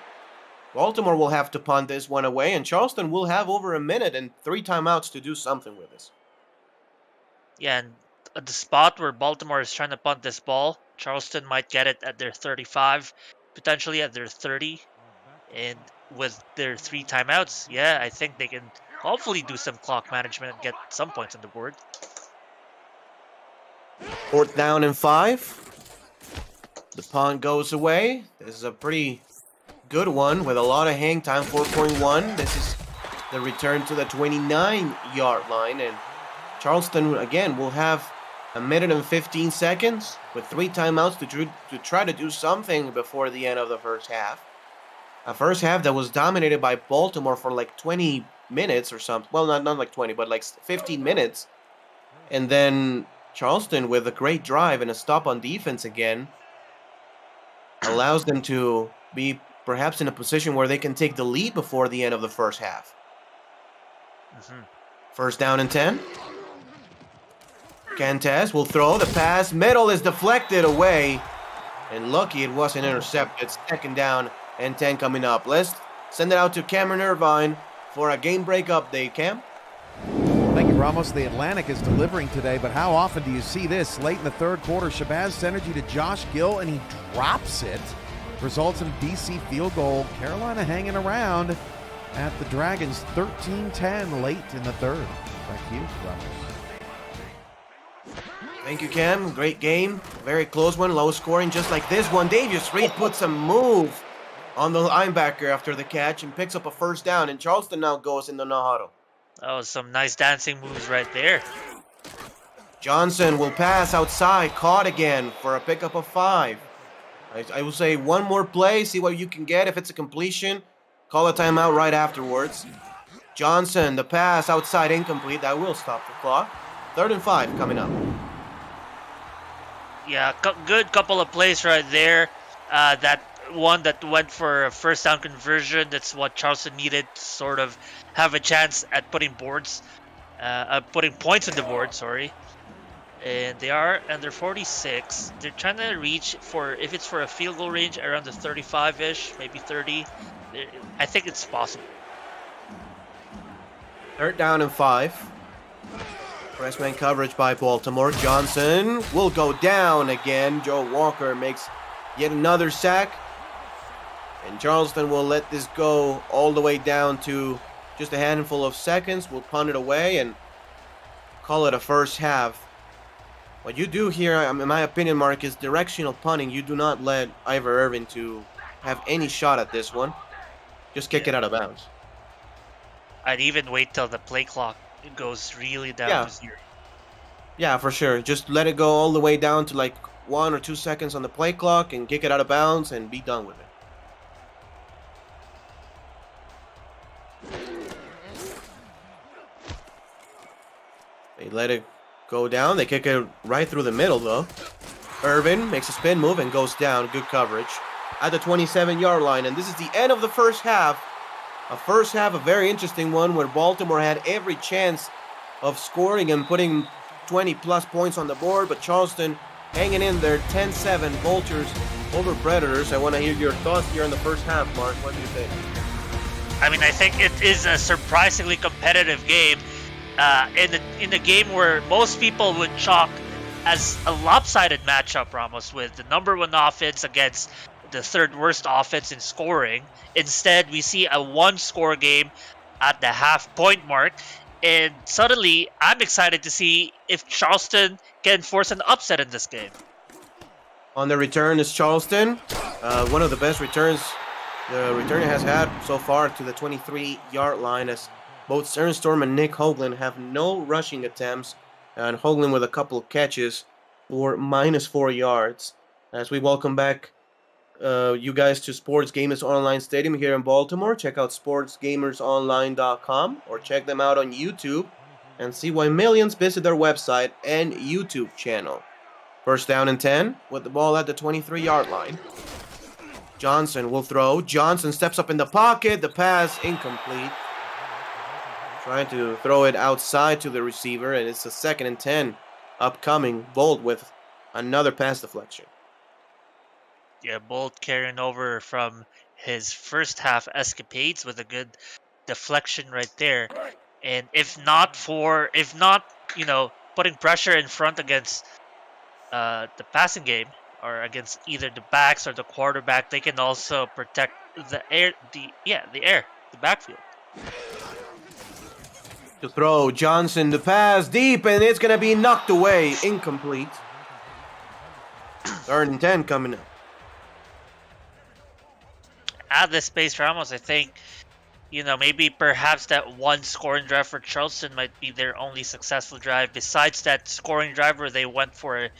Speaker 14: Baltimore will have to punt this one away, and Charleston will have over a minute and 3 timeouts to do something with this.
Speaker 13: Yeah, and at the spot where Baltimore is trying to punt this ball, Charleston might get it at their 35, potentially at their 30. And with their 3 timeouts, yeah, I think they can hopefully do some clock management and get some points on the board.
Speaker 14: 4th down and 5. The punt goes away. This is a pretty good one with a lot of hang time, 4.1. This is the return to the 29-yard line, and Charleston again will have a minute and 15 seconds with 3 timeouts to try to do something before the end of the first half. A first half that was dominated by Baltimore for like 20 minutes or something. Well, not like 20, but like 15 minutes. And then Charleston, with a great drive and a stop on defense again, allows them to be perhaps in a position where they can take the lead before the end of the first half. 1st down and 10. Cantes will throw the pass. Middle is deflected away. And lucky it wasn't intercepted. 2nd down and 10 coming up. Let's send it out to Cameron Irvine for a game break update. Cam?
Speaker 15: Thank you, Ramos. The Atlantic is delivering today, but how often do you see this? Late in the 3rd quarter, Shabazz Synergy to Josh Gill, and he drops it. Results in a DC field goal. Carolina hanging around at the Dragons, 13-10 late in the 3rd. Back to you, Ramos.
Speaker 14: Thank you, Cam. Great game. Very close one. Low scoring just like this one. Davius Reed puts a move on the linebacker after the catch and picks up a 1st down, and Charleston now goes in the no huddle.
Speaker 13: Oh, some nice dancing moves right there.
Speaker 14: Johnson will pass outside, caught again for a pickup of 5. I will say one more play, see what you can get. If it's a completion, call a timeout right afterwards. Johnson, the pass outside, incomplete. That will stop the clock. 3rd and 5 coming up.
Speaker 13: Yeah, good couple of plays right there. That one that went for a 1st down conversion, that's what Charleston needed to sort of have a chance at putting points on the board, sorry. And they are under 46. They're trying to reach for, if it's for a field goal range, around the 35-ish, maybe 30. I think it's possible.
Speaker 14: 3rd down and 5. Press man coverage by Baltimore. Johnson will go down again. Joe Walker makes yet another sack. And Charleston will let this go all the way down to just a handful of seconds. We'll punt it away and call it a first half. What you do here, in my opinion, Mark, is directional punting. You do not let Ivor Irvin to have any shot at this one. Just kick it out of bounds.
Speaker 13: I'd even wait till the play clock goes really down to 0.
Speaker 14: Yeah, for sure. Just let it go all the way down to like 1 or 2 seconds on the play clock and kick it out of bounds and be done with it. They let it go down. They kick it right through the middle, though. Irvin makes a spin move and goes down. Good coverage at the 27-yard line. And this is the end of the first half. A very interesting one where Baltimore had every chance of scoring and putting 20-plus points on the board. But Charleston hanging in there, 10-7 Vultures over Predators. I want to hear your thoughts here in the first half, Mark. What do you think?
Speaker 13: I mean, I think it is a surprisingly competitive game. In a game where most people would chalk as a lopsided matchup, Ramos, with the number one offense against the third worst offense in scoring. Instead, we see a one-score game at the half-point mark, and suddenly, I'm excited to see if Charleston can force an upset in this game.
Speaker 14: On the return is Charleston. One of the best returns the returner has had so far to the 23-yard line, as both Sternstrom and Nick Hoagland have no rushing attempts, and Hoagland with a couple of catches for -4 yards. As we welcome back you guys to Sports Gamers Online Stadium here in Baltimore. Check out sportsgamersonline.com or check them out on YouTube and see why millions visit their website and YouTube channel. First down and 10 with the ball at the 23-yard line. Johnson will throw. Johnson steps up in the pocket. The pass incomplete. Trying to throw it outside to the receiver, and it's a 2nd and 10 upcoming. Bolt with another pass deflection.
Speaker 13: Yeah, Bolt carrying over from his first half escapades with a good deflection right there. And if not, putting pressure in front against the passing game, or against either the backs or the quarterback, they can also protect the backfield.
Speaker 14: To throw, Johnson, the pass deep, and it's going to be knocked away, incomplete. 3rd and 10 coming up.
Speaker 13: At this pace, Ramos, I think, maybe perhaps that one scoring drive for Charleston might be their only successful drive. Besides that scoring drive where they went for a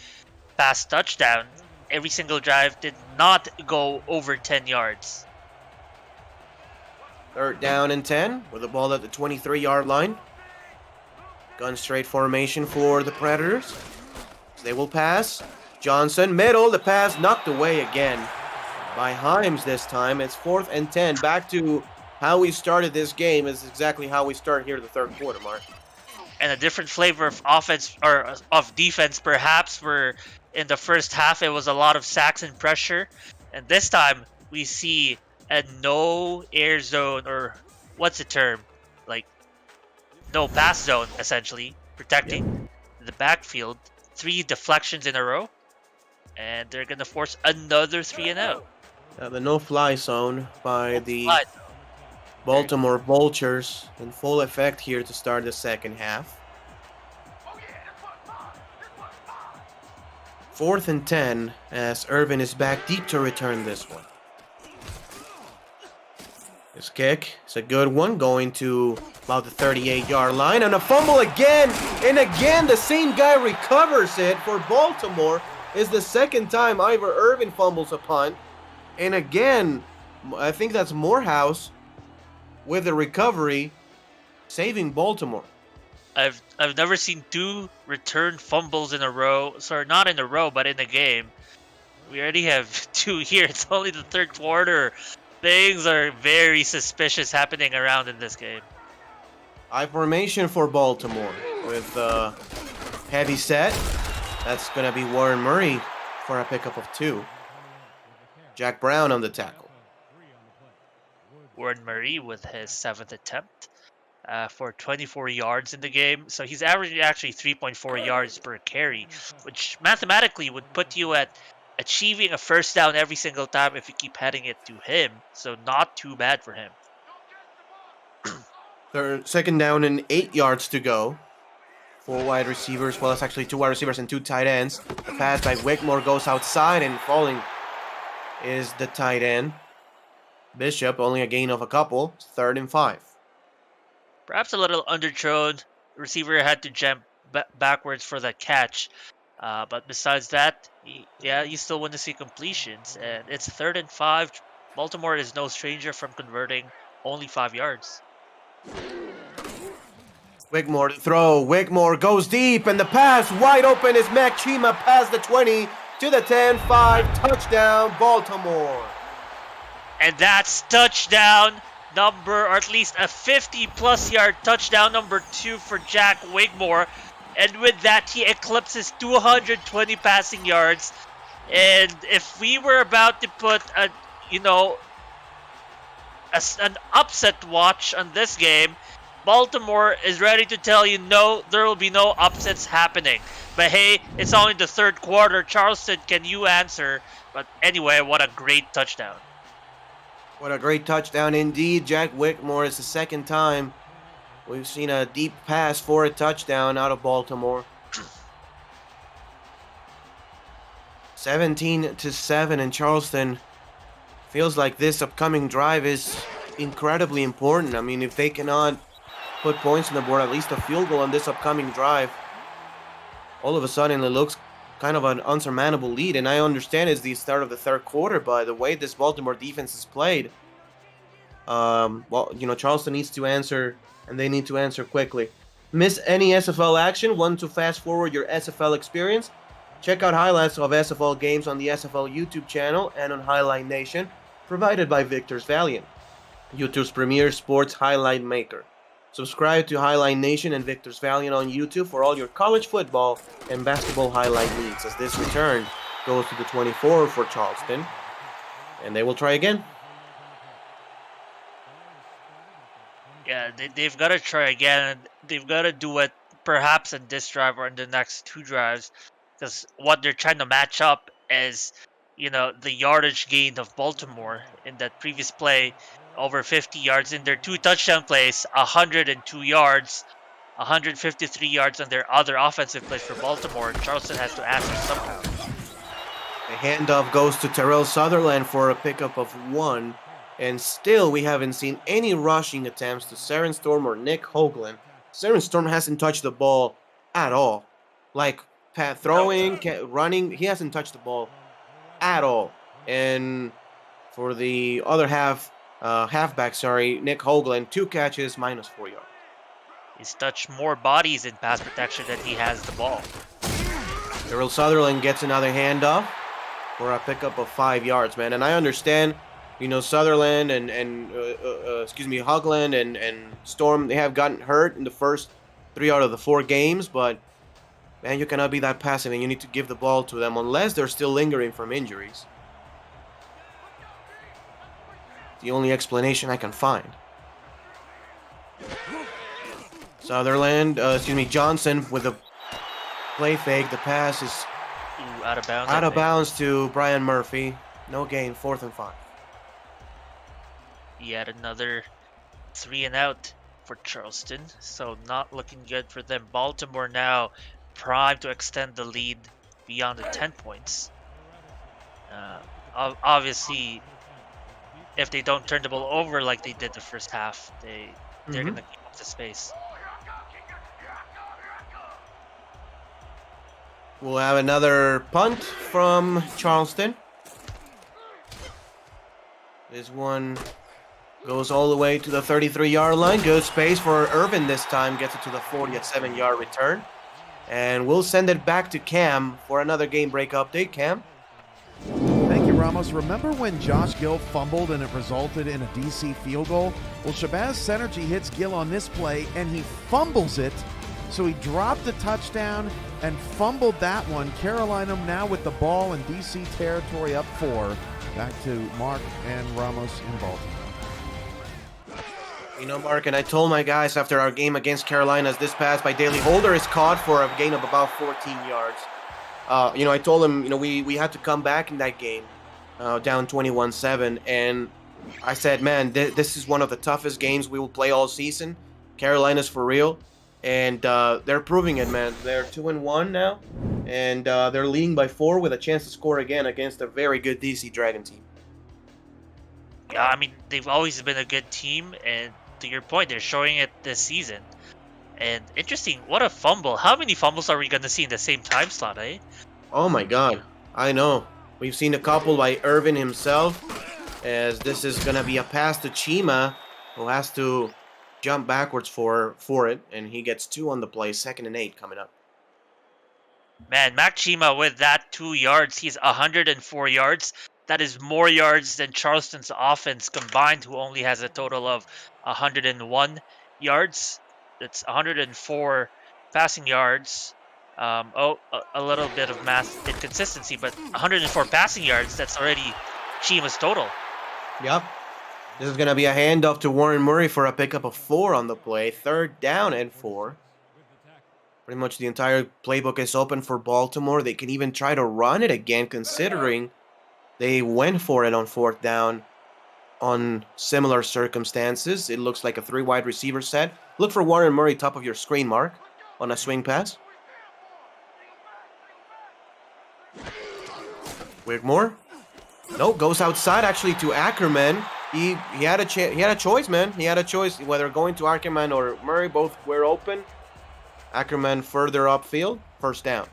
Speaker 13: pass touchdown, every single drive did not go over 10 yards.
Speaker 14: 3rd down and 10 with the ball at the 23-yard line. Gun straight formation for the Predators. They will pass. Johnson, middle, the pass knocked away again by Himes this time. It's 4th and 10. Back to how we started this game is exactly how we start here the third quarter, Mark.
Speaker 13: And a different flavor of offense, or of defense, perhaps, where in the first half it was a lot of sacks and pressure. And this time we see a no air zone, or what's the term? Like, no pass zone, essentially, protecting the backfield. 3 deflections in a row. And they're going to force another 3 and out.
Speaker 14: The no-fly zone by the Baltimore Vultures in full effect here to start the second half. 4th and 10 as Irvin is back deep to return this one. His kick is a good one, going to about the 38-yard line, and a fumble again, and again the same guy recovers it for Baltimore. Is the second time Ivor Irvin fumbles a punt. And again, I think that's Morehouse with the recovery, saving Baltimore.
Speaker 13: I've never seen 2 return fumbles in a row. Sorry, not in a row, but in a game. We already have 2 here. It's only the third quarter. Things are very suspicious happening around in this game.
Speaker 14: I formation for Baltimore with heavy set. That's going to be Warren Murray for a pickup of 2. Jack Brown on the tackle.
Speaker 13: Warren Murray with his 7th attempt for 24 yards in the game. So he's averaging actually 3.4 yards per carry, which mathematically would put you at achieving a first down every single time if you keep heading it to him. So not too bad for him.
Speaker 14: 2nd down and 8 yards to go. 4 wide receivers. Well, it's actually 2 wide receivers and 2 tight ends. The pass by Wickmore goes outside, and falling is the tight end. Bishop, only a gain of a couple. 3rd and 5.
Speaker 13: Perhaps a little underthrown. The receiver had to jump backwards for the catch. But besides that, you still want to see completions. And it's 3rd and 5. Baltimore is no stranger from converting only 5 yards.
Speaker 14: Wickmore to throw. Wickmore goes deep, and the pass wide open is Mac Chima past the 20 to the 10-5. Touchdown, Baltimore.
Speaker 13: And that's touchdown number, or at least a 50-plus yard touchdown number 2 for Jack Wigmore. And with that, he eclipses 220 passing yards. And if we were about to put a an upset watch on this game. Baltimore is ready to tell you no, there will be no upsets happening. But hey, it's only the third quarter. Charleston, can you answer? But anyway, what a great touchdown.
Speaker 14: What a great touchdown indeed. Jack Whitmore is the second time we've seen a deep pass for a touchdown out of Baltimore. 17-7 in Charleston. Feels like this upcoming drive is incredibly important. I mean, if they cannot put points on the board, at least a field goal on this upcoming drive, all of a sudden it looks kind of an unsurmountable lead. And I understand it's the start of the third quarter, but the way this Baltimore defense is played, well, you know, Charleston needs to answer, and they need to answer quickly. Miss any SFL action? Want to fast forward your SFL experience? Check out highlights of SFL games on the SFL YouTube channel and on Highlight Nation, provided by Victor's Valiant, YouTube's premier sports highlight maker. Subscribe to Highlight Nation and Victor's Valiant on YouTube for all your college football and basketball highlight needs, as this return goes to the 24 for Charleston, and they will try again.
Speaker 13: Yeah, they've got to try again. They've got to do it perhaps in this drive or in the next two drives, because what they're trying to match up is, you know, the yardage gain of Baltimore in that previous play, over 50 yards in their two touchdown plays, 102 yards, 153 yards on their other offensive plays for Baltimore. Charleston has to answer somehow.
Speaker 14: The handoff goes to Terrell Sutherland for a pickup of 1. And still, we haven't seen any rushing attempts to Saren Storm or Nick Hoagland. Saren Storm hasn't touched the ball at all. Like, throwing, running, he hasn't touched the ball at all. And for the other halfback, Nick Hoagland, 2 catches, -4 yards.
Speaker 13: He's touched more bodies in pass protection than he has the ball.
Speaker 14: Terrell Sutherland gets another handoff for a pickup of 5 yards, man. And I understand, you know, Sutherland and Hoagland and Storm, they have gotten hurt in the first 3 out of the 4 games, but man, you cannot be that passive, and you need to give the ball to them unless they're still lingering from injuries. The only explanation I can find. Johnson with a play fake. The pass is
Speaker 13: out of bounds.
Speaker 14: Out of bounds to Brian Murphy. No gain, 4th and 5.
Speaker 13: Yet another 3 and out for Charleston, so not looking good for them. Baltimore now primed to extend the lead beyond the 10 points. Obviously, if they don't turn the ball over like they did the first half, they're going to keep up the space.
Speaker 14: We'll have another punt from Charleston. This one goes all the way to the 33-yard line. Good space for Irvin this time. Gets it to the 47-yard return. And we'll send it back to Cam for another game break update. Cam?
Speaker 15: Thank you, Ramos. Remember when Josh Gill fumbled and it resulted in a DC field goal? Well, Shabazz Synergy hits Gill on this play, and he fumbles it. So he dropped the touchdown and fumbled that one. Carolina now with the ball in DC territory, up 4. Back to Mark and Ramos in Baltimore.
Speaker 14: You know, Mark, and I told my guys after our game against Carolina, this pass by Daly Holder is caught for a gain of about 14 yards. You know, I told him, you know, we had to come back in that game, down 21-7, and I said, man, this is one of the toughest games we will play all season. Carolina's for real, and they're proving it, man. They're 2-1 now, and they're leading by 4 with a chance to score again against a very good DC Dragon team.
Speaker 13: Yeah, I mean, they've always been a good team, and to your point, they're showing it this season. And interesting, what a fumble. How many fumbles are we going to see in the same time slot, eh?
Speaker 14: Oh my god, I know. We've seen a couple by Irvin himself, as this is going to be a pass to Chima, who has to jump backwards for it, and he gets 2 on the play, 2nd and 8 coming up.
Speaker 13: Man, Mac Chima with that 2 yards, he's 104 yards. That is more yards than Charleston's offense combined, who only has a total of 101 yards. That's 104 passing yards. A little bit of math inconsistency, but 104 passing yards, that's already Chima's total.
Speaker 14: Yep. This is going to be a handoff to Warren Murray for a pickup of 4 on the play. 3rd down and 4. Pretty much the entire playbook is open for Baltimore. They can even try to run it again, considering they went for it on 4th down on similar circumstances. It looks like a 3 wide receiver set. Look for Warren Murray, top of your screen, Mark, on a swing pass. Wigmore. No, goes outside actually to Ackerman. He had a choice, man. He had a choice whether going to Ackerman or Murray. Both were open. Ackerman further upfield. 1st down.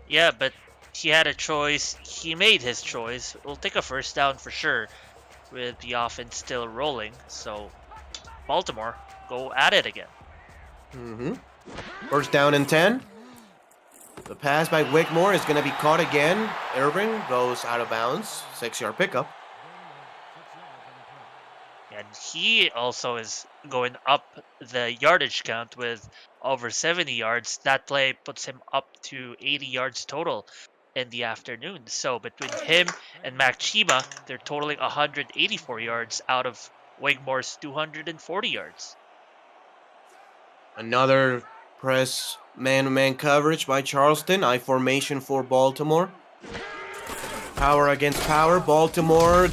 Speaker 13: Yeah, but he had a choice. He made his choice. We'll take a 1st down for sure with the offense still rolling. So Baltimore, go at it again.
Speaker 14: 1st down and 10. The pass by Wigmore is going to be caught again. Irving goes out of bounds. 6-yard pickup.
Speaker 13: And he also is going up the yardage count with over 70 yards. That play puts him up to 80 yards total in the afternoon. So between him and Mac Chiba, they're totaling 184 yards out of Wigmore's 240 yards.
Speaker 14: Another press man-to-man coverage by Charleston. I formation for Baltimore. Power against power. Baltimore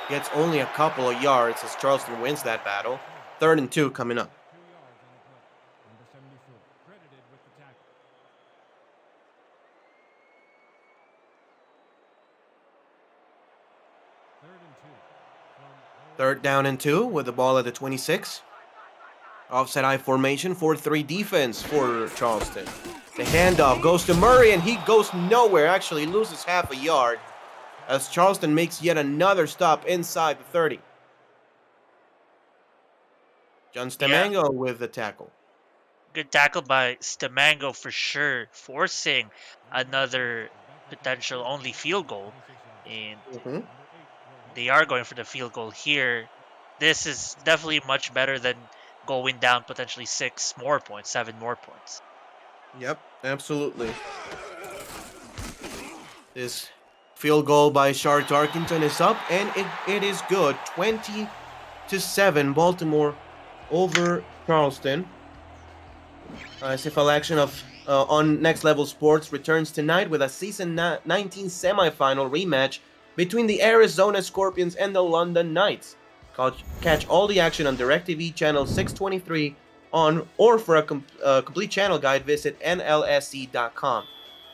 Speaker 14: gets only a couple of yards as Charleston wins that battle. 3rd and 2 coming up. Third down and 2 with the ball at the 26. Offset I formation, 4-3 defense for Charleston. The handoff goes to Murray, and he goes nowhere. Actually loses half a yard as Charleston makes yet another stop inside the 30. John Stamango with the tackle.
Speaker 13: Good tackle by Stamango for sure, forcing another potential only field goal. And they are going for the field goal here. This is definitely much better than going down potentially 6 more points, 7 more points.
Speaker 14: Yep, absolutely. This field goal by Shar Tarkington is up, and it is good. 20-7, Baltimore over Charleston. SFL action of on Next Level Sports returns tonight with a Season 19 semifinal rematch between the Arizona Scorpions and the London Knights. Catch all the action on DirecTV channel 623 or for a complete channel guide, visit nlsc.com.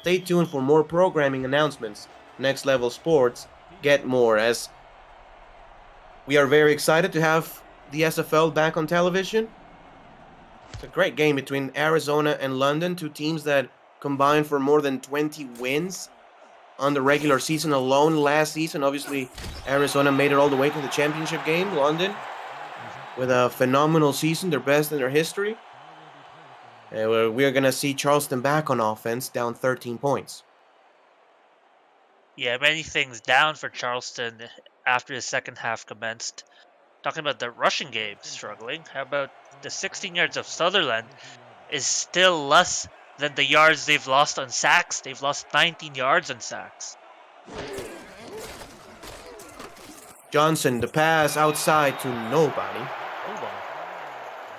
Speaker 14: Stay tuned for more programming announcements. Next Level Sports, get more, as we are very excited to have the SFL back on television. It's a great game between Arizona and London, 2 teams that combined for more than 20 wins on the regular season alone last season. Obviously, Arizona made it all the way to the championship game. London, with a phenomenal season, their best in their history. And we're going to see Charleston back on offense, down 13 points.
Speaker 13: Yeah, many things down for Charleston after the second half commenced. Talking about the rushing game struggling, how about the 16 yards of Sutherland is still less than the yards they've lost on sacks. They've lost 19 yards on sacks.
Speaker 14: Johnson, the pass outside to nobody.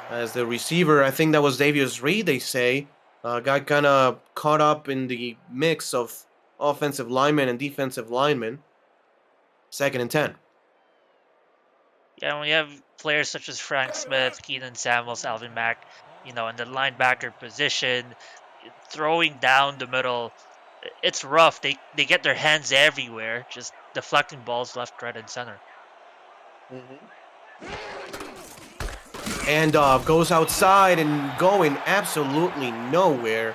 Speaker 14: As the receiver, I think that was Davius Reed, they say, got kind of caught up in the mix of offensive linemen and defensive linemen. 2nd and 10.
Speaker 13: Yeah, when you have players such as Frank Smith, Keenan Samuels, Alvin Mack, in the linebacker position, throwing down the middle, it's rough. They get their hands everywhere, just deflecting balls left, right, and center.
Speaker 14: Handoff goes outside and going absolutely nowhere.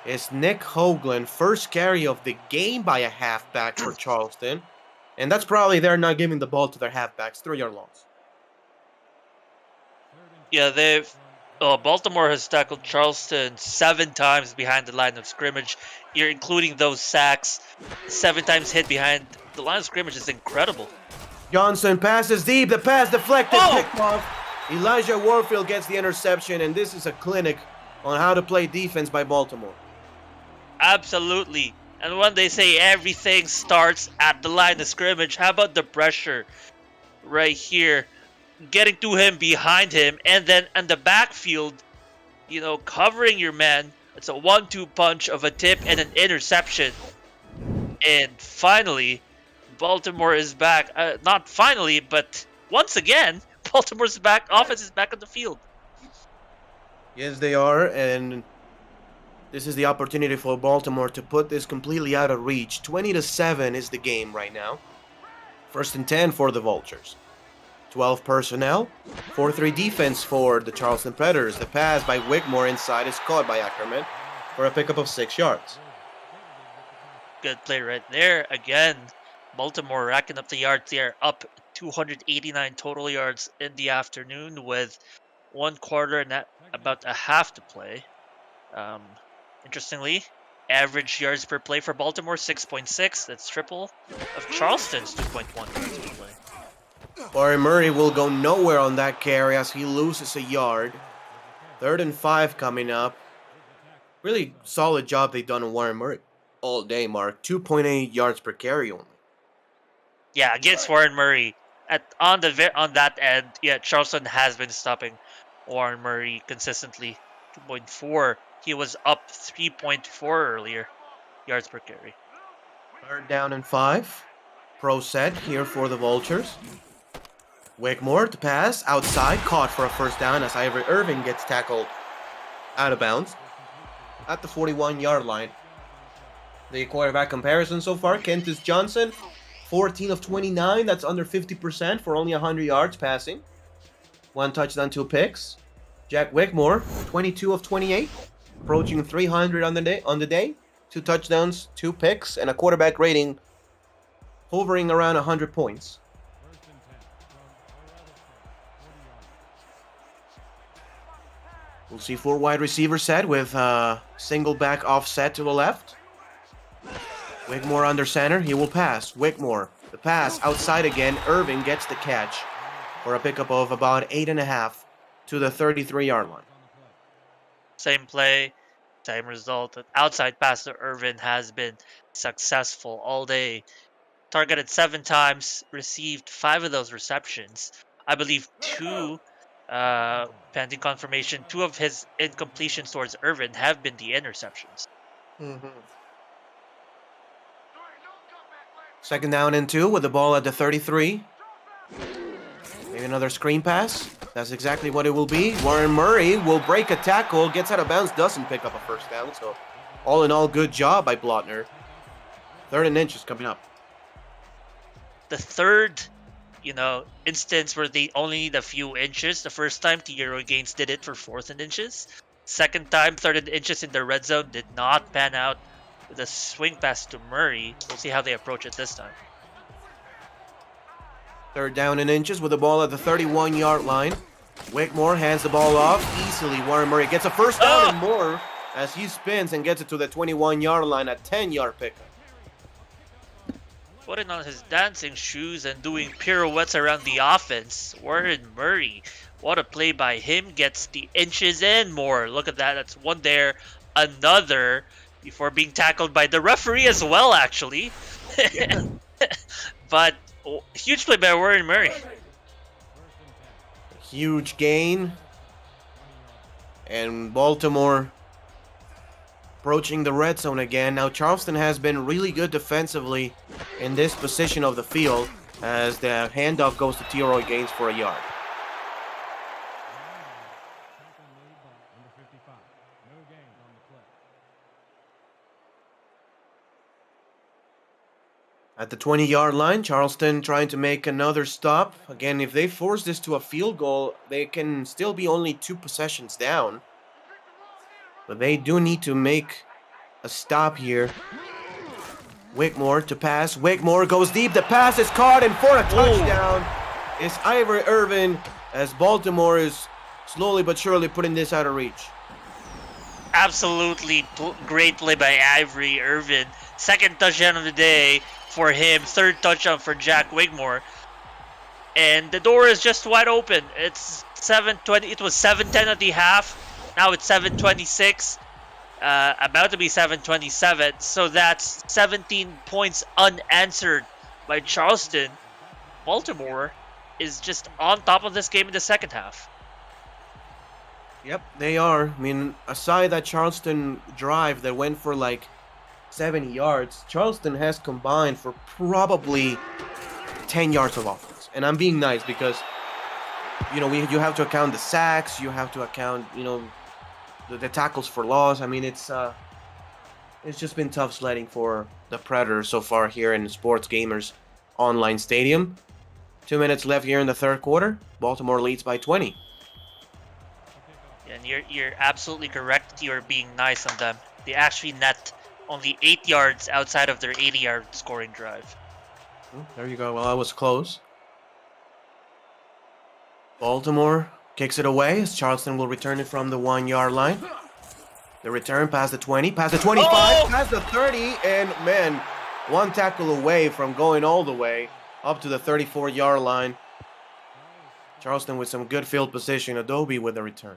Speaker 14: It's Nick Hoagland, first carry of the game by a halfback for Charleston. And that's probably they're not giving the ball to their halfbacks. 3-yard loss.
Speaker 13: Yeah, Baltimore has tackled Charleston 7 times behind the line of scrimmage. You're including those sacks. 7 times hit behind the line of scrimmage is incredible.
Speaker 14: Johnson passes deep. The pass deflected. Picked off. Elijah Warfield gets the interception, and this is a clinic on how to play defense by Baltimore.
Speaker 13: Absolutely. And when they say everything starts at the line of scrimmage, how about the pressure right here? Getting to him, behind him, and then in the backfield, you know, covering your man. It's a 1-2 punch of a tip and an interception. And finally, Baltimore is back. Not finally, but once again, Baltimore's back. Offense is back on the field.
Speaker 14: Yes, they are, and this is the opportunity for Baltimore to put this completely out of reach. 20-7 is the game right now. 1st and 10 for the Vultures. 12 personnel. 4-3 defense for the Charleston Predators. The pass by Wigmore inside is caught by Ackerman for a pickup of 6 yards.
Speaker 13: Good play right there. Again, Baltimore racking up the yards. They are up 289 total yards in the afternoon with 1 quarter and about a half to play. Interestingly, average yards per play for Baltimore, 6.6. That's triple of Charleston's 2.1 yards per play.
Speaker 14: Warren Murray will go nowhere on that carry as he loses a yard. 3rd and 5 coming up. Really solid job they've done on Warren Murray all day, Mark. 2.8 yards per carry only.
Speaker 13: Yeah, against Warren Murray. On that end, yeah, Charleston has been stopping Warren Murray consistently. 2.4. He was up 3.4 earlier yards per carry.
Speaker 14: 3rd down and 5. Pro set here for the Vultures. Wigmore to pass outside, caught for a 1st down as Ivory Irvin gets tackled out of bounds at the 41-yard line. The quarterback comparison so far, Kentis Johnson, 14 of 29. That's under 50% for only 100 yards passing. 1 touchdown, 2 picks. Jack Wigmore, 22 of 28, approaching 300 on the day. 2 touchdowns, 2 picks, and a quarterback rating hovering around 100 points. We'll see 4 wide receiver set with single back offset to the left. Wigmore under center. He will pass. Wigmore. The pass outside again. Irving gets the catch for a pickup of about 8.5 to the 33-yard line.
Speaker 13: Same play, same result. An outside pass to Irvin has been successful all day. Targeted 7 times, received 5 of those receptions. I believe 2, pending confirmation, 2 of his incompletions towards Irvin have been the interceptions.
Speaker 14: 2nd down and 2 with the ball at the 33. Maybe another screen pass. That's exactly what it will be. Warren Murray will break a tackle, gets out of bounds, doesn't pick up a 1st down. So all in all, good job by Blotner. 3rd and inches coming up.
Speaker 13: The third, instance where they only need a few inches. The first time, Tierra Gaines did it for 4th and inches. Second time, 3rd and inches in the red zone did not pan out with a swing pass to Murray. We'll see how they approach it this time.
Speaker 14: 3rd down and inches with the ball at the 31-yard line. Wigmore hands the ball off easily. Warren Murray gets a 1st down and more as he spins and gets it to the 21-yard line, a 10-yard pickup.
Speaker 13: Putting on his dancing shoes and doing pirouettes around the offense. Warren Murray, what a play by him, gets the inches and more. Look at that, that's 1 there, another, before being tackled by the referee as well, actually. Yeah. But huge play by Warren Murray.
Speaker 14: Huge gain. And Baltimore approaching the red zone again. Now Charleston has been really good defensively in this position of the field as the handoff goes to Tierra Gaines for a yard. At the 20-yard line, Charleston trying to make another stop. Again, if they force this to a field goal, they can still be only 2 possessions down. But they do need to make a stop here. Wigmore to pass. Wigmore goes deep. The pass is caught, and for a touchdown is Ivory Irvin as Baltimore is slowly but surely putting this out of reach.
Speaker 13: Absolutely great play by Ivory Irvin. 2nd touchdown of the day for him. 3rd touchdown for Jack Wigmore. And the door is just wide open. It's 7:20. It was 7:10 at the half. Now it's 7:26. about to be 727. So that's 17 points unanswered by Charleston. Baltimore is just on top of this game in the second half.
Speaker 14: Yep, they are. I mean, aside that Charleston drive that went for like 70 yards, Charleston has combined for probably 10 yards of offense. And I'm being nice because, you know, you have to account the sacks, you have to account, you know, the tackles for loss. I mean, it's just been tough sledding for the Predators so far here in Sports Gamers Online Stadium. 2 minutes left here in the third quarter. Baltimore leads by 20.
Speaker 13: And you're absolutely correct. You're being nice on them. They actually net only 8 yards outside of their 80-yard scoring drive.
Speaker 14: There you go. Well, I was close. Baltimore kicks it away as Charleston will return it from the 1-yard line. The return past the 20, past the 25, past the 30, and man, one tackle away from going all the way up to the 34-yard line. Charleston with some good field position. Adobe with the return.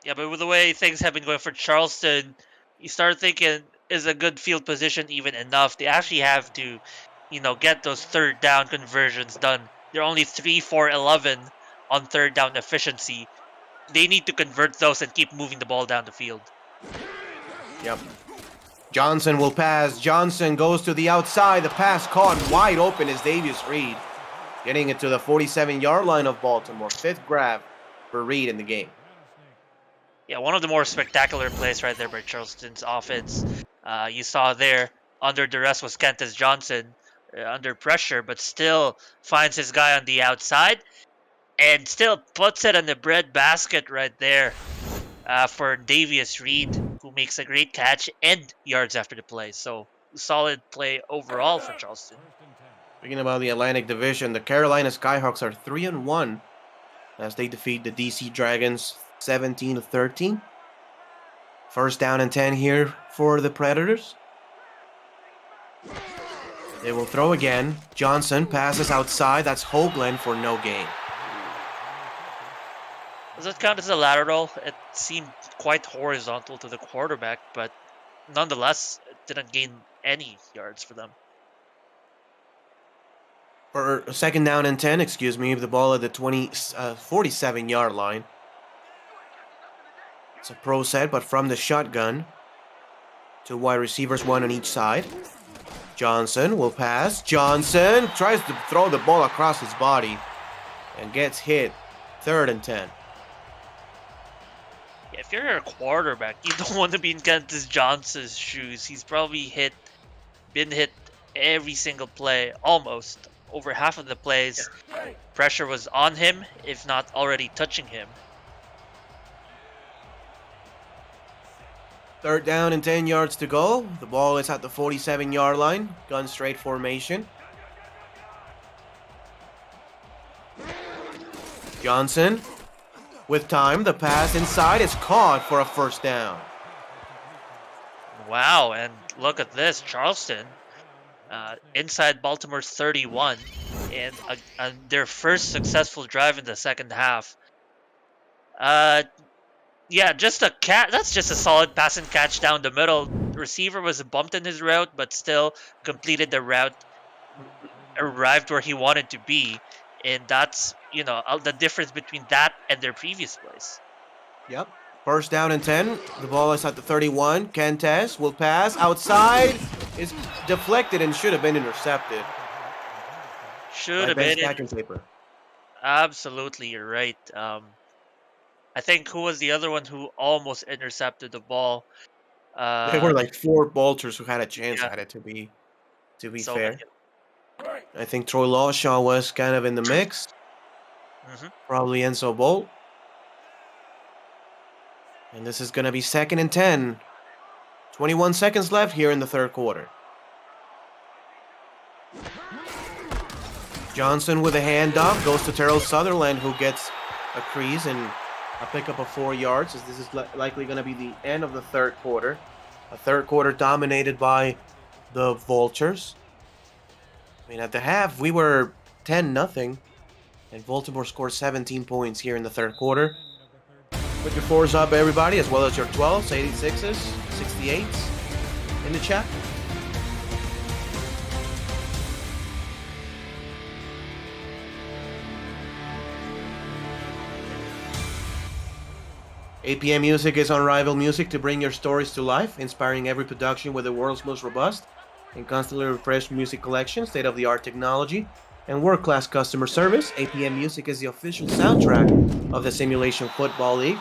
Speaker 13: Yeah, but with the way things have been going for Charleston, you start thinking, is a good field position even enough? They actually have to, you know, get those third down conversions done. They're only 3-4-11 on third down efficiency. They need to convert those and keep moving the ball down the field.
Speaker 14: Yep. Johnson will pass. Johnson goes to the outside. The pass caught wide open is Davius Reed. Getting it to the 47-yard line of Baltimore. 5th grab for Reed in the game.
Speaker 13: Yeah, one of the more spectacular plays right there by Charleston's offense. You saw there, under duress was Kentis Johnson, under pressure, but still finds his guy on the outside and still puts it in the bread basket right there for Davius Reed, who makes a great catch and yards after the play. So, solid play overall for Charleston.
Speaker 14: Speaking about the Atlantic Division, the Carolina Skyhawks are 3-1 as they defeat the DC Dragons 17-13. First down and 10 here for the Predators. They will throw again. Johnson passes outside. That's Hoagland for no gain.
Speaker 13: Does it count as a lateral? It seemed quite horizontal to the quarterback, but nonetheless, it didn't gain any yards for them.
Speaker 14: For second down and 10, the ball at the 47-yard line. It's a pro set, but from the shotgun. 2 wide receivers, 1 on each side. Johnson will pass. Johnson tries to throw the ball across his body and gets hit. 3rd and 10.
Speaker 13: Yeah, if you're a quarterback, you don't want to be in Kentis Johnson's shoes. He's probably been hit every single play, almost. Over half of the plays, pressure was on him, if not already touching him.
Speaker 14: 3rd down and 10 yards to go. The ball is at the 47-yard line. Gun straight formation. Johnson with time. The pass inside is caught for a first down.
Speaker 13: Wow, and look at this. Charleston inside Baltimore's 31 and their first successful drive in the second half. Yeah, that's just a solid pass and catch down the middle. The receiver was bumped in his route, but still completed the route, arrived where he wanted to be. And that's, you know, the difference between that and their previous plays.
Speaker 14: Yep. First down and 10. The ball is at the 31. Kentis will pass. Outside is deflected and should have been intercepted.
Speaker 13: Should have been.
Speaker 14: Paper.
Speaker 13: Absolutely, you're right. I think who was the other one who almost intercepted the ball?
Speaker 14: There were like 4 Bolters who had a chance at it, to be
Speaker 13: So
Speaker 14: fair. I think Troy Lawshaw was kind of in the mix. Probably Enzo Bolt. And this is going to be 2nd and 10. 21 seconds left here in the third quarter. Johnson with a handoff goes to Terrell Sutherland, who gets a crease and a pickup of 4 yards, as this is likely going to be the end of the third quarter. A third quarter dominated by the Vultures. I mean, at the half, we were 10-0, and Baltimore scored 17 points here in the third quarter. Put your 4s up, everybody, as well as your 12s, 86s, 68s in the chat. APM Music is unrivaled music to bring your stories to life, inspiring every production with the world's most robust and constantly refreshed music collection, state-of-the-art technology, and world-class customer service. APM Music is the official soundtrack of the Simulation Football League.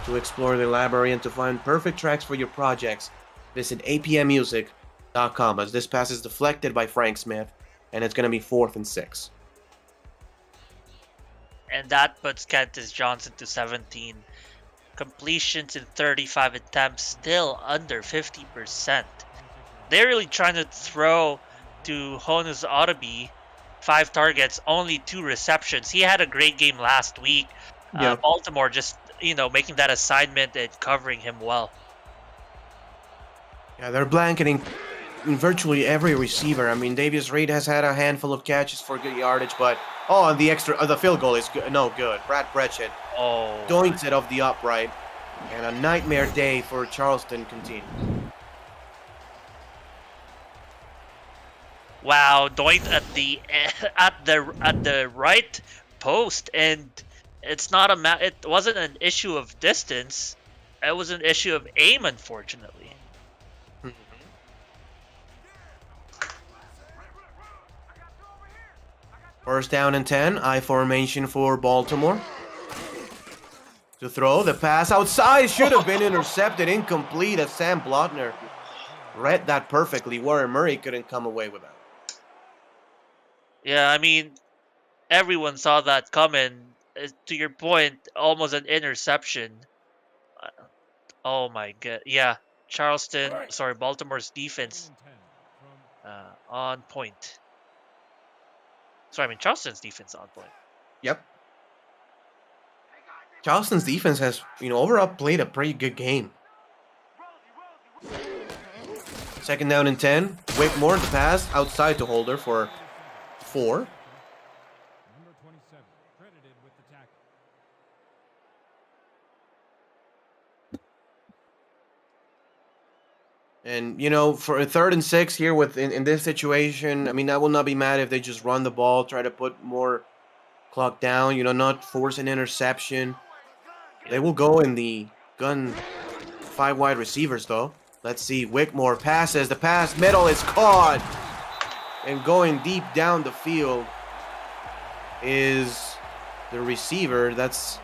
Speaker 14: To explore the library and to find perfect tracks for your projects, visit apmmusic.com, as this pass is deflected by Frank Smith, and it's going to be 4th and 6.
Speaker 13: And that puts Cantus Johnson to 17. Completions in 35 attempts, still under 50%. They're really trying to throw to Honus Autobi. 5 targets, only 2 receptions. He had a great game last week. Baltimore just, making that assignment and covering him well.
Speaker 14: Yeah, they're blanketing virtually every receiver. I mean, Davius Reed has had a handful of catches for good yardage, but and the field goal is no good. Brad Brechet doinks it off the upright, and a nightmare day for Charleston continues.
Speaker 13: Wow, doinked at the right post, and it's not it wasn't an issue of distance. It was an issue of aim, unfortunately.
Speaker 14: First down and 10, I formation for Baltimore. To throw, the pass outside should have been intercepted, incomplete, as Sam Blotner read that perfectly. Warren Murray couldn't come away with that.
Speaker 13: Yeah, I mean, everyone saw that coming. To your point, almost an interception. Oh my god. Yeah, Baltimore's defense on point. Charleston's defense on point.
Speaker 14: Yep. Charleston's defense has, overall played a pretty good game. Second down and 10. Whitmore, the pass outside to Holder for 4. And, for a 3rd and 6 here in this situation, I mean, I will not be mad if they just run the ball, try to put more clock down, not force an interception. They will go in the gun 5 wide receivers, though. Let's see. Whitmore passes. The pass middle is caught. And going deep down the field is the receiver. That's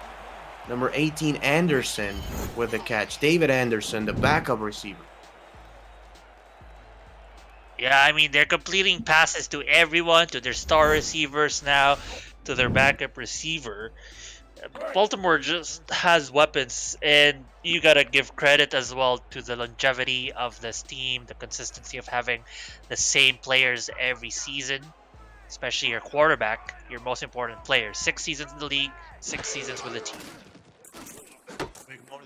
Speaker 14: number 18, Anderson, with the catch. David Anderson, the backup receiver.
Speaker 13: Yeah, I mean, they're completing passes to everyone, to their star receivers now, to their backup receiver. Baltimore just has weapons, and you gotta give credit as well to the longevity of this team, the consistency of having the same players every season, especially your quarterback, your most important player. 6 seasons in the league, 6 seasons with the team.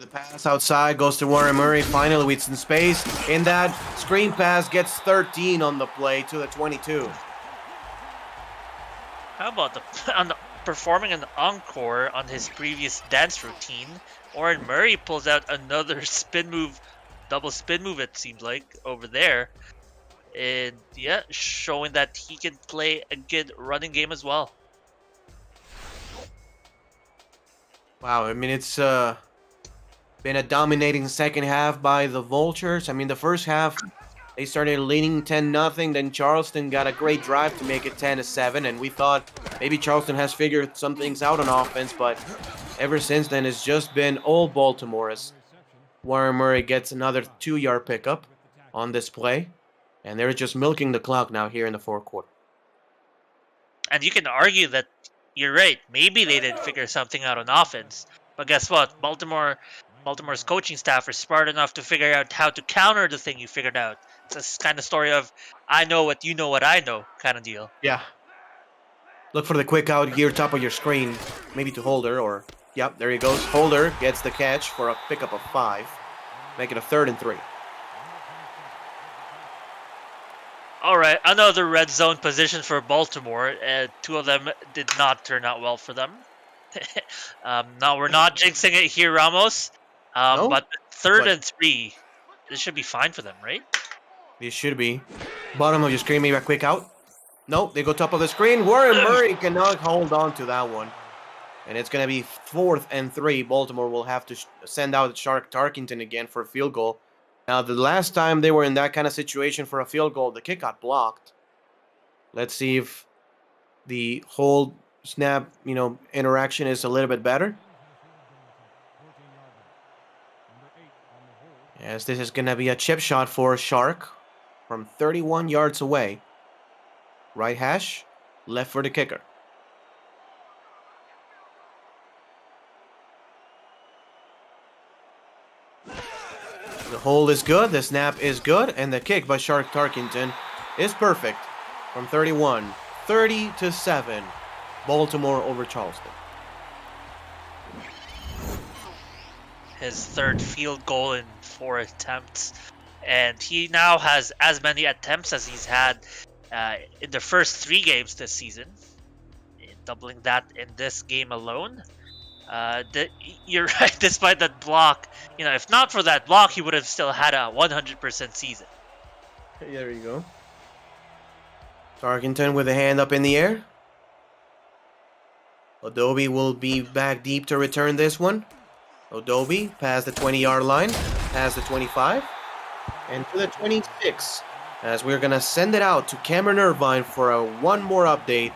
Speaker 14: The pass outside goes to Warren Murray. Finally, with some space. In that screen pass, gets 13 on the play to the 22.
Speaker 13: How about performing an encore on his previous dance routine? Warren Murray pulls out another double spin move, it seems like, over there. And yeah, showing that he can play a good running game as well.
Speaker 14: Wow, I mean, it's been a dominating second half by the Vultures. I mean, the first half, they started leading 10-0. Then Charleston got a great drive to make it 10-7. And we thought maybe Charleston has figured some things out on offense. But ever since then, it's just been all Baltimore, as Warren Murray gets another 2-yard pickup on this play. And they're just milking the clock now here in the 4th quarter.
Speaker 13: And you can argue that you're right. Maybe they did figure something out on offense. But guess what? Baltimore's coaching staff are smart enough to figure out how to counter the thing you figured out. It's this kind of story of, I know what you know what I know kind of deal.
Speaker 14: Yeah. Look for the quick out here, top of your screen. Maybe to Holder, or... Yep, there he goes. Holder gets the catch for a pickup of 5. Make it a 3rd and 3.
Speaker 13: All right, another red zone position for Baltimore. 2 of them did not turn out well for them. No, we're not jinxing it here, Ramos.
Speaker 14: No?
Speaker 13: But third
Speaker 14: But-
Speaker 13: and 3, this should be fine for them, right?
Speaker 14: This should be. Bottom of your screen, maybe a quick out. Nope, they go top of the screen. Warren Murray cannot hold on to that one. And it's going to be 4th and 3. Baltimore will have to send out Shark Tarkington again for a field goal. Now, the last time they were in that kind of situation for a field goal, the kick got blocked. Let's see if the whole snap, interaction is a little bit better. Yes, this is going to be a chip shot for Shark from 31 yards away. Right hash, left for the kicker. The hold is good, the snap is good, and the kick by Shark Tarkington is perfect. From 31, 30-7, Baltimore over Charleston.
Speaker 13: His third field goal in 4 attempts, and he now has as many attempts as he's had in the first 3 games this season, doubling that in this game alone. You're right, despite that block, if not for that block, he would have still had a 100% season.
Speaker 14: There you go. Tarkington with a hand up in the air. Adobe will be back deep to return this one. Adobe past the 20-yard line, past the 25, and to the 26, as we're going to send it out to Cameron Irvine for one more update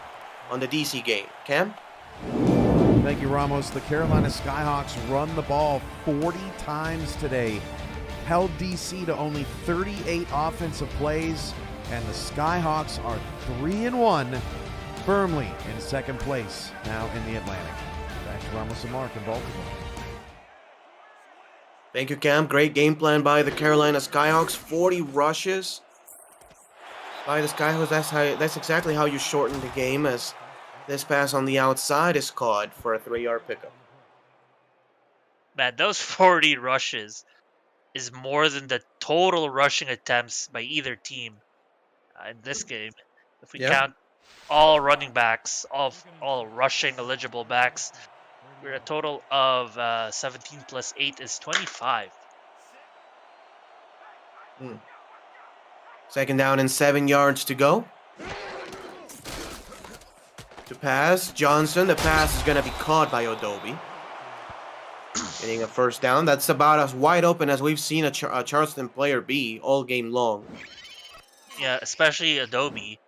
Speaker 14: on the DC game. Cam?
Speaker 15: Thank you, Ramos. The Carolina Skyhawks run the ball 40 times today, held DC to only 38 offensive plays, and the Skyhawks are 3-1, firmly in second place now in the Atlantic. Back to Ramos and Mark in Baltimore.
Speaker 14: Thank you, Cam. Great game plan by the Carolina Skyhawks. 40 rushes by the Skyhawks. That's exactly how you shorten the game, as this pass on the outside is caught for a 3-yard pickup.
Speaker 13: Man, those 40 rushes is more than the total rushing attempts by either team in this game. If we count all running backs, all rushing eligible backs, we're a total of 17 plus 8 is 25.
Speaker 14: Second down and 7 yards to go. To pass, Johnson. The pass is going to be caught by Adobe. Getting a first down. That's about as wide open as we've seen a Charleston player be all game long.
Speaker 13: Yeah, especially Adobe,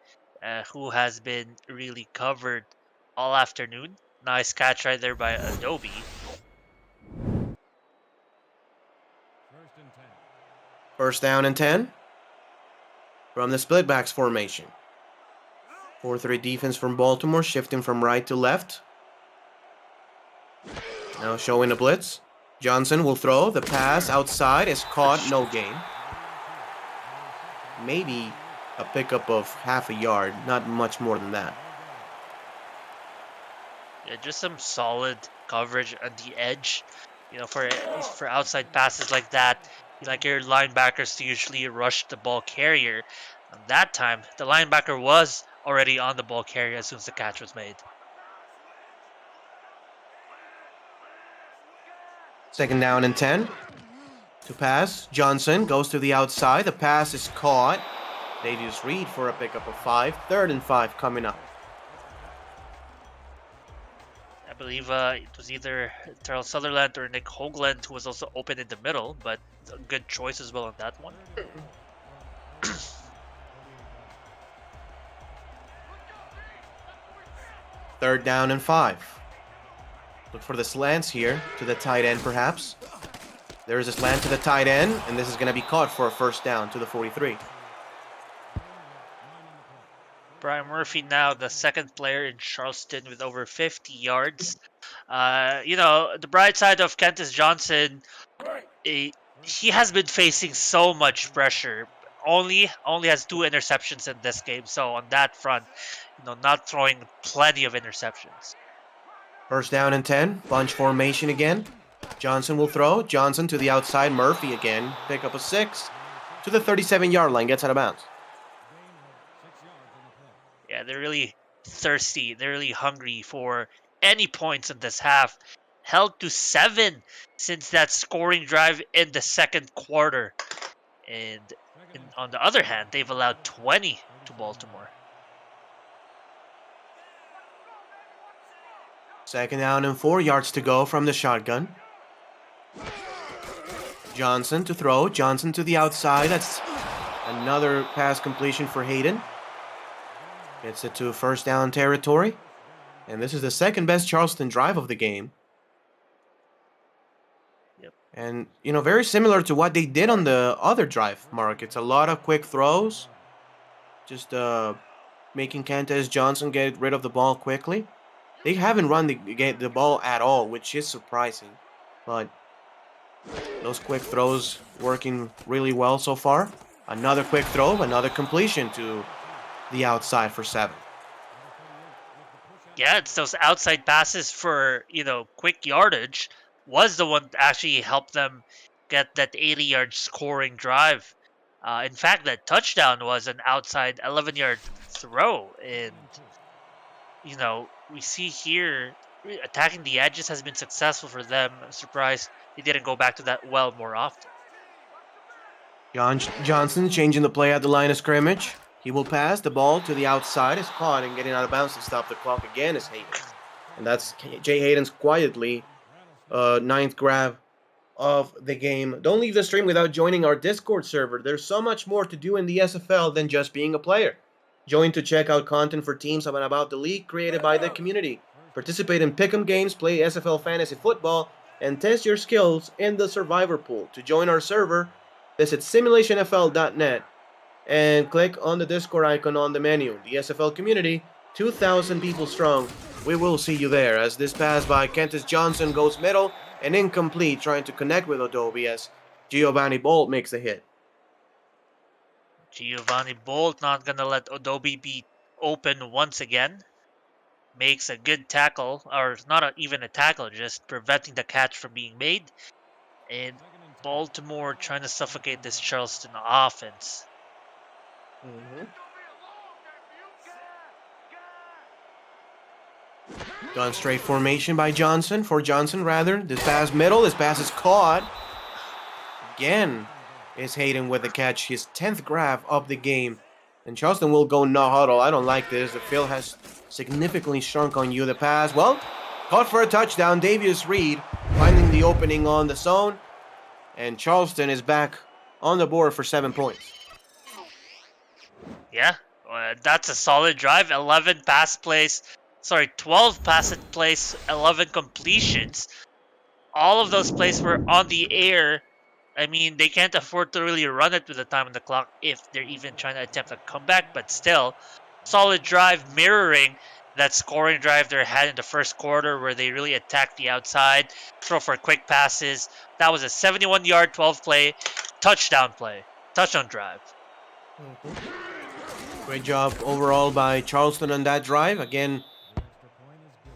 Speaker 13: who has been really covered all afternoon. Nice catch right there by Adobe.
Speaker 14: First down and 10 from the split backs formation. 4-3 defense from Baltimore, shifting from right to left. Now showing a blitz. Johnson will throw. The pass outside is caught. No gain. Maybe a pickup of half a yard. Not much more than that.
Speaker 13: Yeah, just some solid coverage on the edge. For outside passes like that, you like your linebackers to usually rush the ball carrier. And that time, the linebacker was already on the ball carrier as soon as the catch was made.
Speaker 14: Second down and 10. To pass, Johnson goes to the outside. The pass is caught. They just read for a pickup of 5. 3rd and 5 coming up.
Speaker 13: I believe it was either Terrell Sutherland or Nick Hoagland who was also open in the middle, but a good choice as well on that one.
Speaker 14: Third down and 5. Look for the slants here to the tight end, perhaps. There is a slant to the tight end, and this is going to be caught for a first down to the 43.
Speaker 13: Brian Murphy now the second player in Charleston with over 50 yards. The bright side of Kentis Johnson, he has been facing so much pressure. Only has 2 interceptions in this game. So on that front, not throwing plenty of interceptions.
Speaker 14: First down and 10. Bunch formation again. Johnson will throw. Johnson to the outside. Murphy again. Pick up a 6 to the 37-yard line. Gets out of bounds.
Speaker 13: Yeah, they're really thirsty. They're really hungry for any points in this half. Held to 7 since that scoring drive in the second quarter. And on the other hand, they've allowed 20 to Baltimore.
Speaker 14: Second down and 4 yards to go from the shotgun. Johnson to throw. Johnson to the outside. That's another pass completion for Hayden. Gets it to first down territory. And this is the second best Charleston drive of the game.
Speaker 13: Yep.
Speaker 14: And, very similar to what they did on the other drive, Mark. It's a lot of quick throws. Just making Kentez Johnson get rid of the ball quickly. They haven't run the ball at all, which is surprising. But those quick throws working really well so far. Another quick throw, another completion to the outside for 7.
Speaker 13: Yeah, it's those outside passes for, quick yardage was the one that actually helped them get that 80-yard scoring drive. In fact, that touchdown was an outside 11-yard throw. And, we see here attacking the edges has been successful for them. I'm surprised they didn't go back to that well more often.
Speaker 14: Johnson changing the play at the line of scrimmage. He will pass the ball to the outside. Is caught and getting out of bounds to stop the clock again is Hayden. And that's Jay Hayden's quietly 9th grab of the game. Don't leave the stream without joining our Discord server. There's so much more to do in the SFL than just being a player. Join to check out content for teams and about the league created by the community. Participate in pick'em games, play SFL fantasy football, and test your skills in the survivor pool. To join our server, visit simulationfl.net and click on the Discord icon on the menu. The SFL community, 2,000 people strong. We will see you there as this pass by Kentez Johnson goes middle and incomplete, trying to connect with Adobe as Giovanni Bolt makes the hit.
Speaker 13: Giovanni Bolt not going to let Adobe be open once again. Makes a good tackle, or not even a tackle, just preventing the catch from being made. And Baltimore trying to suffocate this Charleston offense.
Speaker 14: Gone straight formation by Johnson, This pass middle, this pass is caught. Again is Hayden with the catch, his 10th grab of the game. And Charleston will go no huddle. I don't like this. The field has significantly shrunk on you. The pass, caught for a touchdown. Davius Reed finding the opening on the zone. And Charleston is back on the board for 7 points.
Speaker 13: Yeah, that's a solid drive. 12 pass plays, 11 completions. All of those plays were on the air. I mean, they can't afford to really run it with the time on the clock if they're even trying to attempt a comeback, but still, solid drive mirroring that scoring drive they had in the first quarter where they really attacked the outside, throw for quick passes. That was a 71-yard, 12-play touchdown drive.
Speaker 14: Great job overall by Charleston on that drive. Again,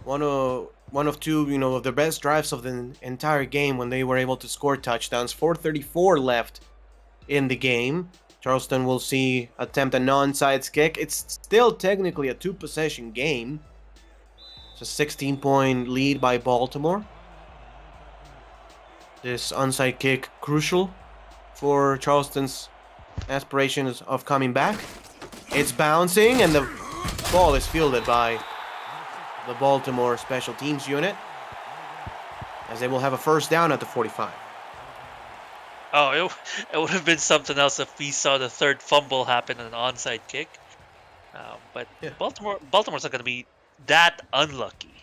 Speaker 14: one of two, of the best drives of the entire game when they were able to score touchdowns. 4:34 left in the game. Charleston will attempt a non-sides kick. It's still technically a 2-possession game. It's a 16-point lead by Baltimore. This onside kick crucial for Charleston's aspirations of coming back. It's bouncing and the ball is fielded by the Baltimore special teams unit as they will have a first down at the 45.
Speaker 13: Oh, it would have been something else if we saw the third fumble happen in an onside kick. But yeah. Baltimore's not going to be that unlucky.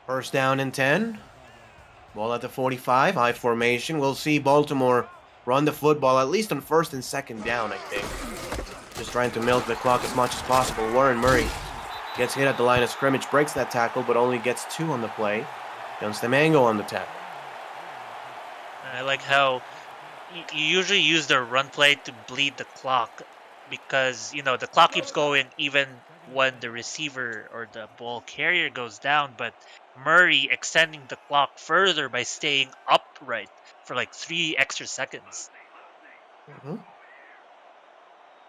Speaker 14: First down and 10. Ball at the 45. High formation. We'll see Baltimore run the football at least on first and second down, I think. Just trying to milk the clock as much as possible. Warren Murray gets hit at the line of scrimmage, breaks that tackle, but only gets 2 on the play. Jones Demango on the tackle.
Speaker 13: I like how you usually use the run play to bleed the clock because, the clock keeps going even when the receiver or the ball carrier goes down, but Murray extending the clock further by staying upright for like 3 extra seconds.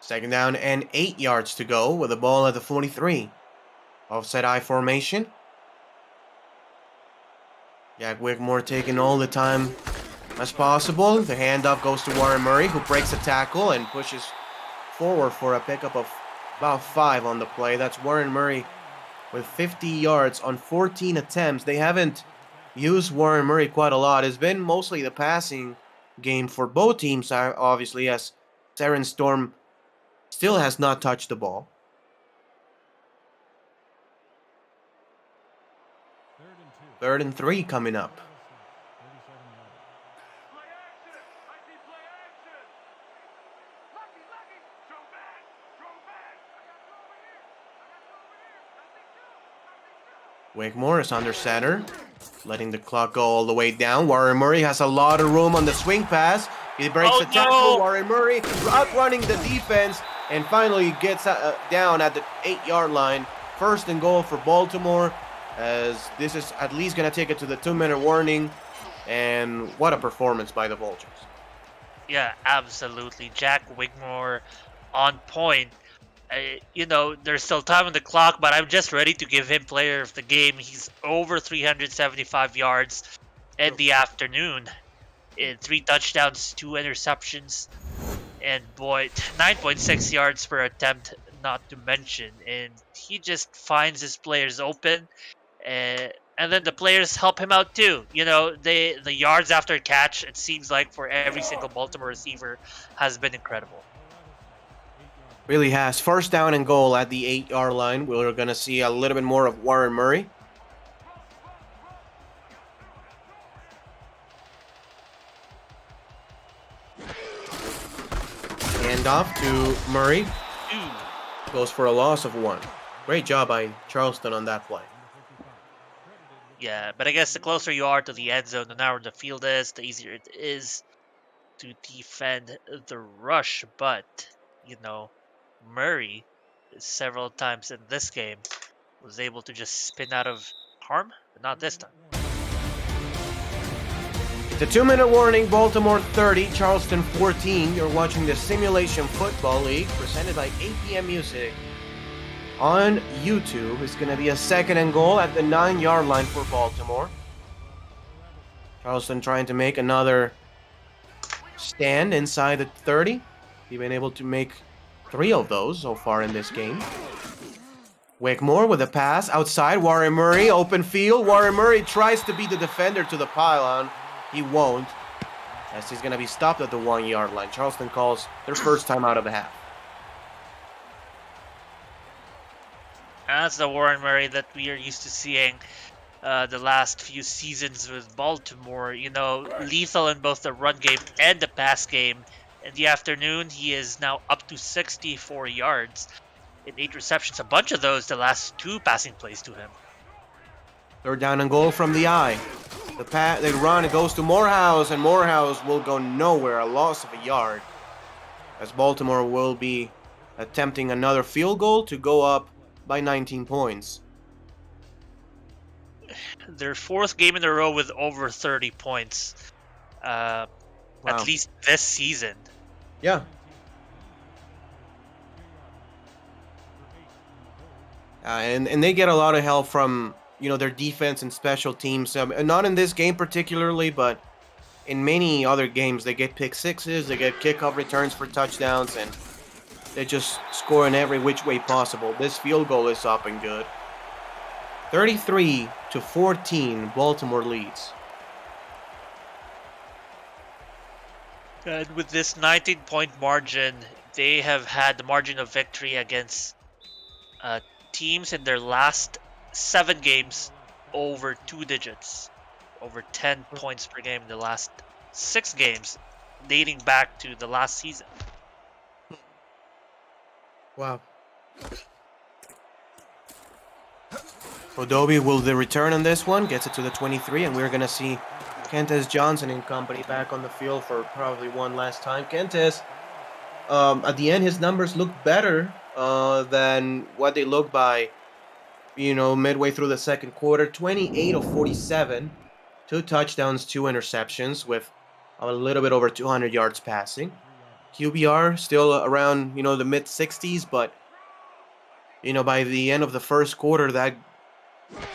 Speaker 14: Second down and 8 yards to go with the ball at the 43. Offset I formation. Jack Wigmore taking all the time as possible. The handoff goes to Warren Murray, who breaks the tackle and pushes forward for a pickup of about 5 on the play. That's Warren Murray with 50 yards on 14 attempts. They haven't used Warren Murray quite a lot. It's been mostly the passing game for both teams, obviously, as Saren Storm still has not touched the ball. Third and 3 coming up. Wigmore is under center, letting the clock go all the way down. Warren Murray has a lot of room on the swing pass. He breaks the tackle. Warren Murray outrunning the defense, and finally gets down at the 8-yard line. First and goal for Baltimore, as this is at least going to take it to the 2-minute warning. And what a performance by the Vultures.
Speaker 13: Yeah, absolutely. Jack Wigmore on point. You know, there's still time on the clock, but I'm just ready to give him player of the game. He's over 375 yards in the afternoon. 3 touchdowns, 2 interceptions, and boy, 9.6 yards per attempt, not to mention. And he just finds his players open, and then the players help him out too. You know, the yards after catch, it seems like for every single Baltimore receiver, has been incredible.
Speaker 14: Really has. First down and goal at the 8-yard line. We're going to see a little bit more of Warren Murray. Handoff to Murray. Goes for a loss of 1. Great job by Charleston on that play.
Speaker 13: Yeah, but I guess the closer you are to the end zone, the narrower the field is, the easier it is to defend the rush. But, you know, Murray, several times in this game, was able to just spin out of harm, but not this time.
Speaker 14: The 2-minute warning, Baltimore 30, Charleston 14. You're watching the Simulation Football League, presented by APM Music. On YouTube, it's going to be a 2nd and goal at the 9-yard line for Baltimore. Charleston trying to make another stand inside the 30. They've been able to make 3 of those so far in this game. Wigmore with a pass outside. Warren Murray, open field. Warren Murray tries to beat the defender to the pylon. He won't, as he's going to be stopped at the 1-yard line. Charleston calls their first time out of the half.
Speaker 13: That's the Warren Murray that we are used to seeing the last few seasons with Baltimore. You know, lethal in both the run game and the pass game. In the afternoon, he is now up to 64 yards in 8 receptions. A bunch of those the last 2 passing plays to him.
Speaker 14: Third down and goal from the eye. The run, it goes to Morehouse, and Morehouse will go nowhere. A loss of a yard, as Baltimore will be attempting another field goal to go up by 19 points.
Speaker 13: Their 4th game in a row with over 30 points. At least this season.
Speaker 14: Yeah. And they get a lot of help from, you know, their defense and special teams. Not in this game particularly, but in many other games, they get pick sixes, they get kickoff returns for touchdowns, and they just score in every which way possible. This field goal is up and good. 33-14, Baltimore leads.
Speaker 13: And with this 19-point margin, they have had the margin of victory against teams in their last 7 games over 2 digits. Over 10 points per game in the last 6 games, dating back to the last season.
Speaker 14: Wow. Odobe will the return on this one, gets it to the 23, and we're going to see Kentes Johnson and company back on the field for probably one last time. Kentes, at the end, his numbers look better than what they look by, you know, midway through the second quarter. 28 of 47, 2 touchdowns, 2 interceptions, with a little bit over 200 yards passing. QBR still around, you know, the mid-60s, but You know, by the end of the first quarter, that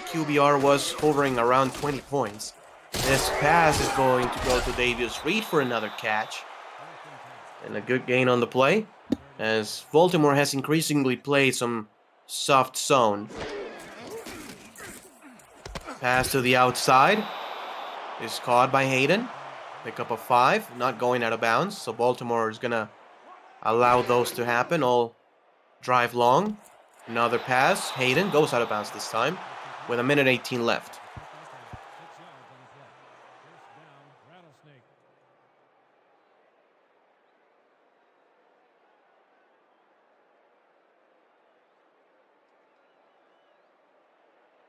Speaker 14: QBR was hovering around 20 points. This pass is going to go to Davius Reed for another catch. And a good gain on the play, as Baltimore has increasingly played some soft zone. Pass to the outside is caught by Hayden. Pickup of 5, not going out of bounds. So Baltimore is going to allow those to happen all drive long. Another pass. Hayden goes out of bounds this time with 1:18 left.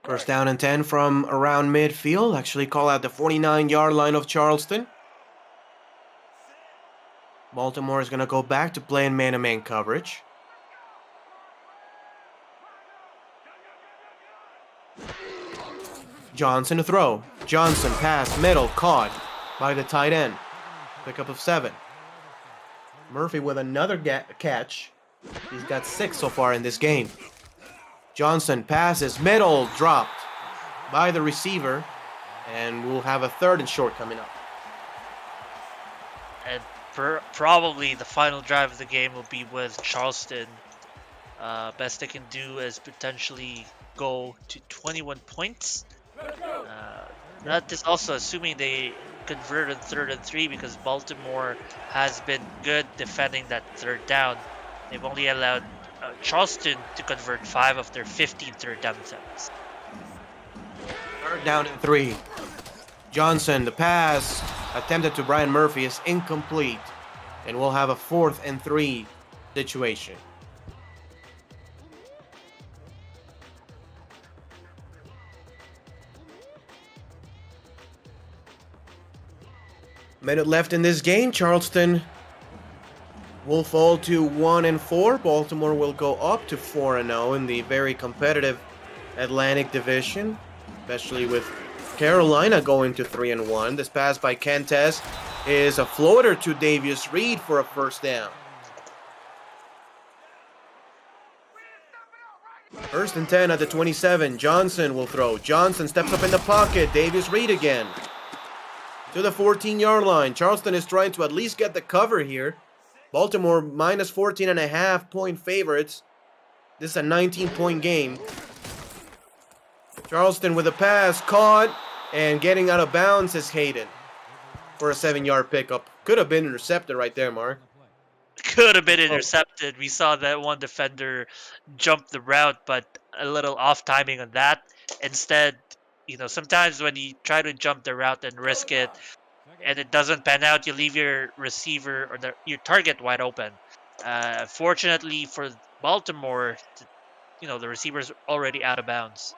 Speaker 14: First down and 10 from around midfield. Actually call out the 49-yard line of Charleston. Baltimore is going to go back to playing man-to-man coverage. Johnson to throw. Johnson pass, middle, caught by the tight end. Pickup of 7. Murphy with another catch. He's got 6 so far in this game. Johnson passes, middle, dropped by the receiver, and we'll have a 3rd and short coming up.
Speaker 13: And probably the final drive of the game will be with Charleston. Best they can do is potentially go to 21 points. That is also assuming they convert on 3rd and 3, because Baltimore has been good defending that 3rd down. They've only allowed Charleston to convert 5 of their 15 third down attempts.
Speaker 14: 3rd down and 3. Johnson, the pass attempted to Brian Murphy is incomplete, and we'll have a 4th and 3 situation. Minute left in this game. Charleston will fall to 1-4. Baltimore will go up to 4-0 in the very competitive Atlantic Division, especially with Carolina going to 3-1. This pass by Kentes is a floater to Davius Reed for a 1st down. 1st and 10 at the 27. Johnson will throw. Johnson steps up in the pocket. Davius Reed again to the 14-yard line. Charleston is trying to at least get the cover here. Baltimore minus 14.5 point favorites. This is a 19-point game. Charleston with a pass, caught, and getting out of bounds is Hayden for a 7-yard pickup. Could have been intercepted right there, Mark.
Speaker 13: Could have been intercepted. We saw that one defender jump the route, but a little off timing on that. Instead, sometimes when you try to jump the route and risk it, and it doesn't pan out, you leave your receiver or your target wide open. Fortunately for Baltimore, the receiver's already out of bounds.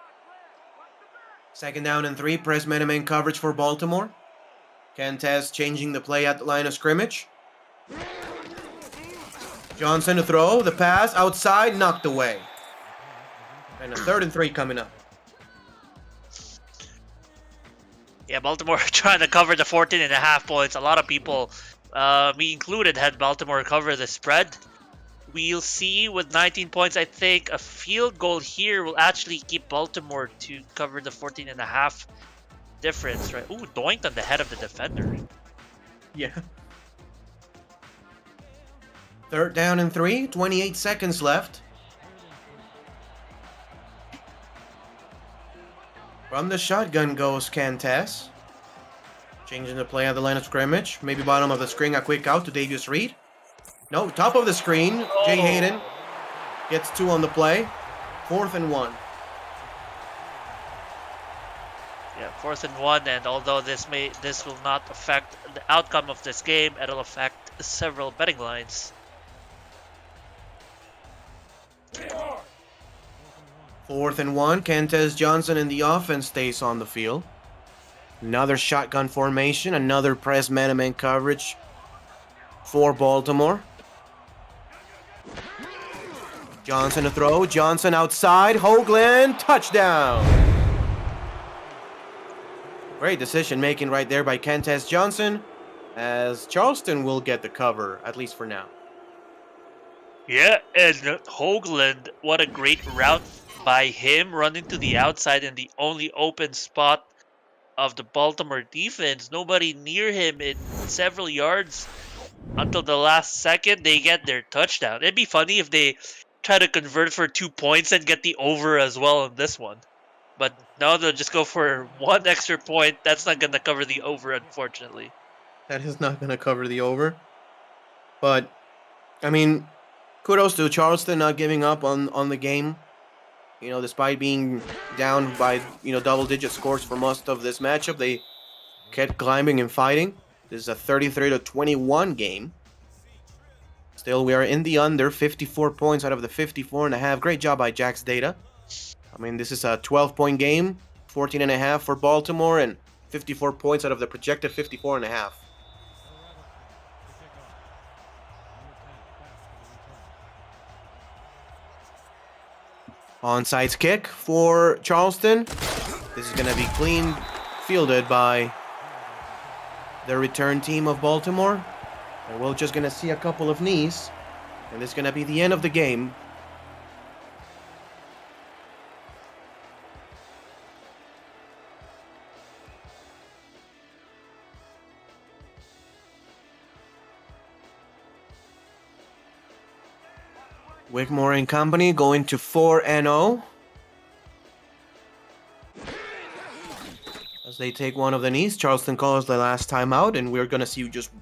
Speaker 14: 2nd down and 3, press man-to-man coverage for Baltimore. Kentes changing the play at the line of scrimmage. Johnson to throw, the pass outside, knocked away. And a 3rd and 3 coming up.
Speaker 13: Yeah, Baltimore trying to cover the 14.5 points. A lot of people, me included, had Baltimore cover the spread. We'll see with 19 points. I think a field goal here will actually keep Baltimore to cover the 14.5 difference, right? Ooh, doinked on the head of the defender.
Speaker 14: Yeah. 3rd down and 3, 28 seconds left. From the shotgun goes Kentes. Changing the play at the line of scrimmage. Maybe bottom of the screen, a quick out to Davius Reed. No, top of the screen. Jay Hayden gets 2 on the play. 4th and 1.
Speaker 13: Yeah, 4th and 1, and although this will not affect the outcome of this game, it'll affect several betting lines.
Speaker 14: 4th and 1. Kentes Johnson and the offense stays on the field. Another shotgun formation, another press man-to-man coverage for Baltimore. Johnson to throw. Johnson outside. Hoagland, touchdown. Great decision making right there by Kentes Johnson, as Charleston will get the cover, at least for now.
Speaker 13: Yeah, and Hoagland, what a great route by him, running to the outside in the only open spot of the Baltimore defense. Nobody near him in several yards until the last second. They get their touchdown. It'd be funny if they try to convert for 2 points and get the over as well on this one. But no, they'll just go for one extra point. That's not going to cover the over, unfortunately.
Speaker 14: That is not going to cover the over. But, I mean, kudos to Charleston not giving up on the game. You know, despite being down by, double-digit scores for most of this matchup, they kept climbing and fighting. This is a 33-21 game. Still, we are in the under, 54 points out of the 54.5. Great job by Jack's Data. I mean, this is a 12-point game, 14.5 for Baltimore, and 54 points out of the projected 54.5. Onside kick for Charleston. This is going to be clean fielded by the return team of Baltimore. And we're just going to see a couple of knees. And this is going to be the end of the game. Wigmore and company going to 4-0. As they take one of the knees, Charleston calls the last time out, and we're going to see just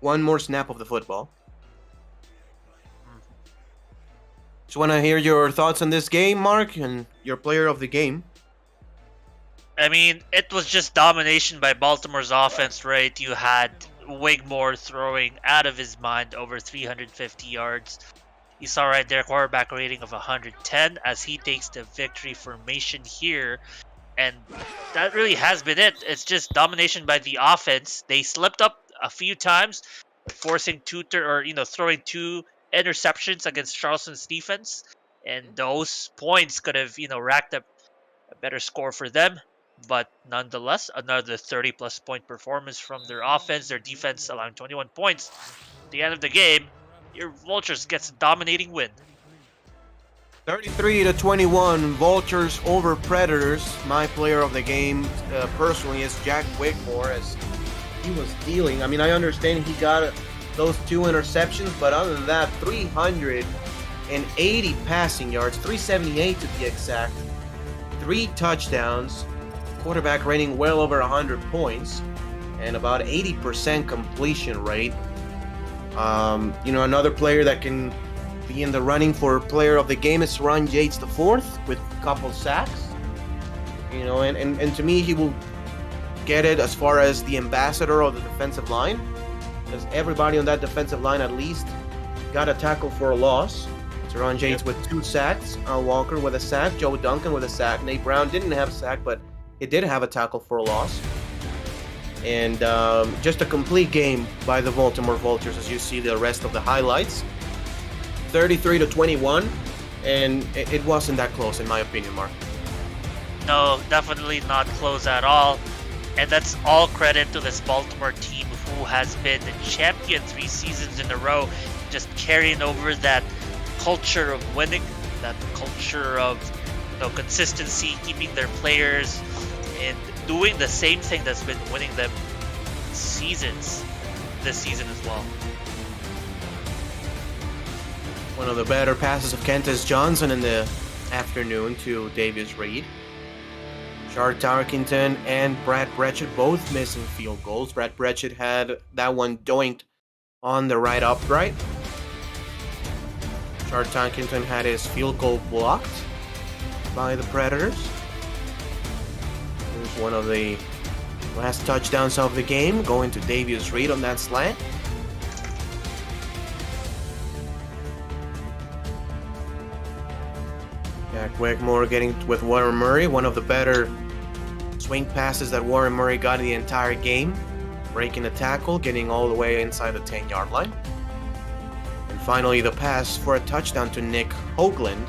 Speaker 14: one more snap of the football. Just want to hear your thoughts on this game, Mark, and your player of the game.
Speaker 13: I mean, it was just domination by Baltimore's offense, right? You had Wigmore throwing out of his mind over 350 yards. You saw right there quarterback rating of 110 as he takes the victory formation here. And that really has been it. It's just domination by the offense. They slipped up a few times, forcing throwing 2 interceptions against Charleston's defense. And those points could have, racked up a better score for them. But nonetheless, another 30-plus point performance from their offense. Their defense allowing 21 points. At the end of the game, your Vultures gets a dominating win.
Speaker 14: 33-21, Vultures over Predators. My player of the game, personally, is Jack Wigmore, as he was dealing. I mean, I understand he got those 2 interceptions, but other than that, 380 passing yards, 378 to be exact, 3 touchdowns, quarterback rating well over 100 points, and about 80% completion rate. Another player that can be in the running for player of the game is Ron Yates IV with a couple sacks. And to me, he will get it as far as the ambassador of the defensive line, because everybody on that defensive line at least got a tackle for a loss. So Ron Yates with 2 sacks, Al Walker with a sack, Joe Duncan with a sack. Nate Brown didn't have a sack, but he did have a tackle for a loss. And just a complete game by the Baltimore Vultures, as you see the rest of the highlights. 33-21, and it wasn't that close in my opinion, Mark.
Speaker 13: No, definitely not close at all. And that's all credit to this Baltimore team who has been the champion 3 seasons in a row, just carrying over that culture of winning, that culture of consistency, keeping their players and doing the same thing that's been winning them seasons this season as well.
Speaker 14: One of the better passes of Kentis Johnson in the afternoon to Davis Reed. Char Tarkington and Brad Bretchett both missing field goals. Brad Bretchett had that one doinked on the right upright. Char Tarkington had his field goal blocked by the Predators. It was one of the last touchdowns of the game, going to Davis Reed on that slant. Jack Wigmore getting with Warren Murray, one of the better swing passes that Warren Murray got in the entire game. Breaking the tackle, getting all the way inside the 10-yard line. And finally, the pass for a touchdown to Nick Hoagland.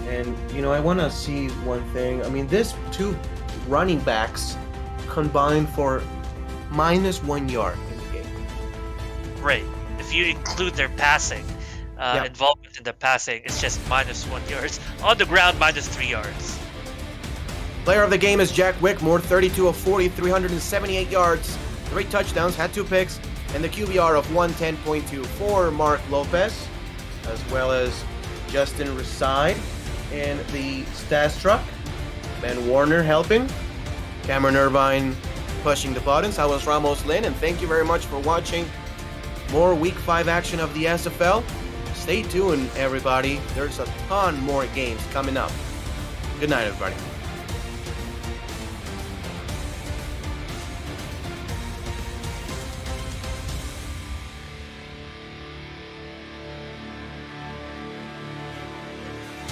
Speaker 14: And, I want to see one thing. I mean, these 2 running backs combined for -1 yard in the game.
Speaker 13: Right. if you include their passing, involvement in the passing, it's just -1 yards. On the ground, -3 yards.
Speaker 14: Player of the game is Jack Wickmore, 32 of 40, 378 yards, 3 touchdowns, had 2 picks, and the QBR of 110.2 for Mark Lopez, as well as Justin Reside in the stats truck. Ben Warner helping. Cameron Irvine pushing the buttons. I was Ramos Lynn, and thank you very much for watching more Week 5 action of the SFL. Stay tuned, everybody. There's a ton more games coming up. Good night, everybody.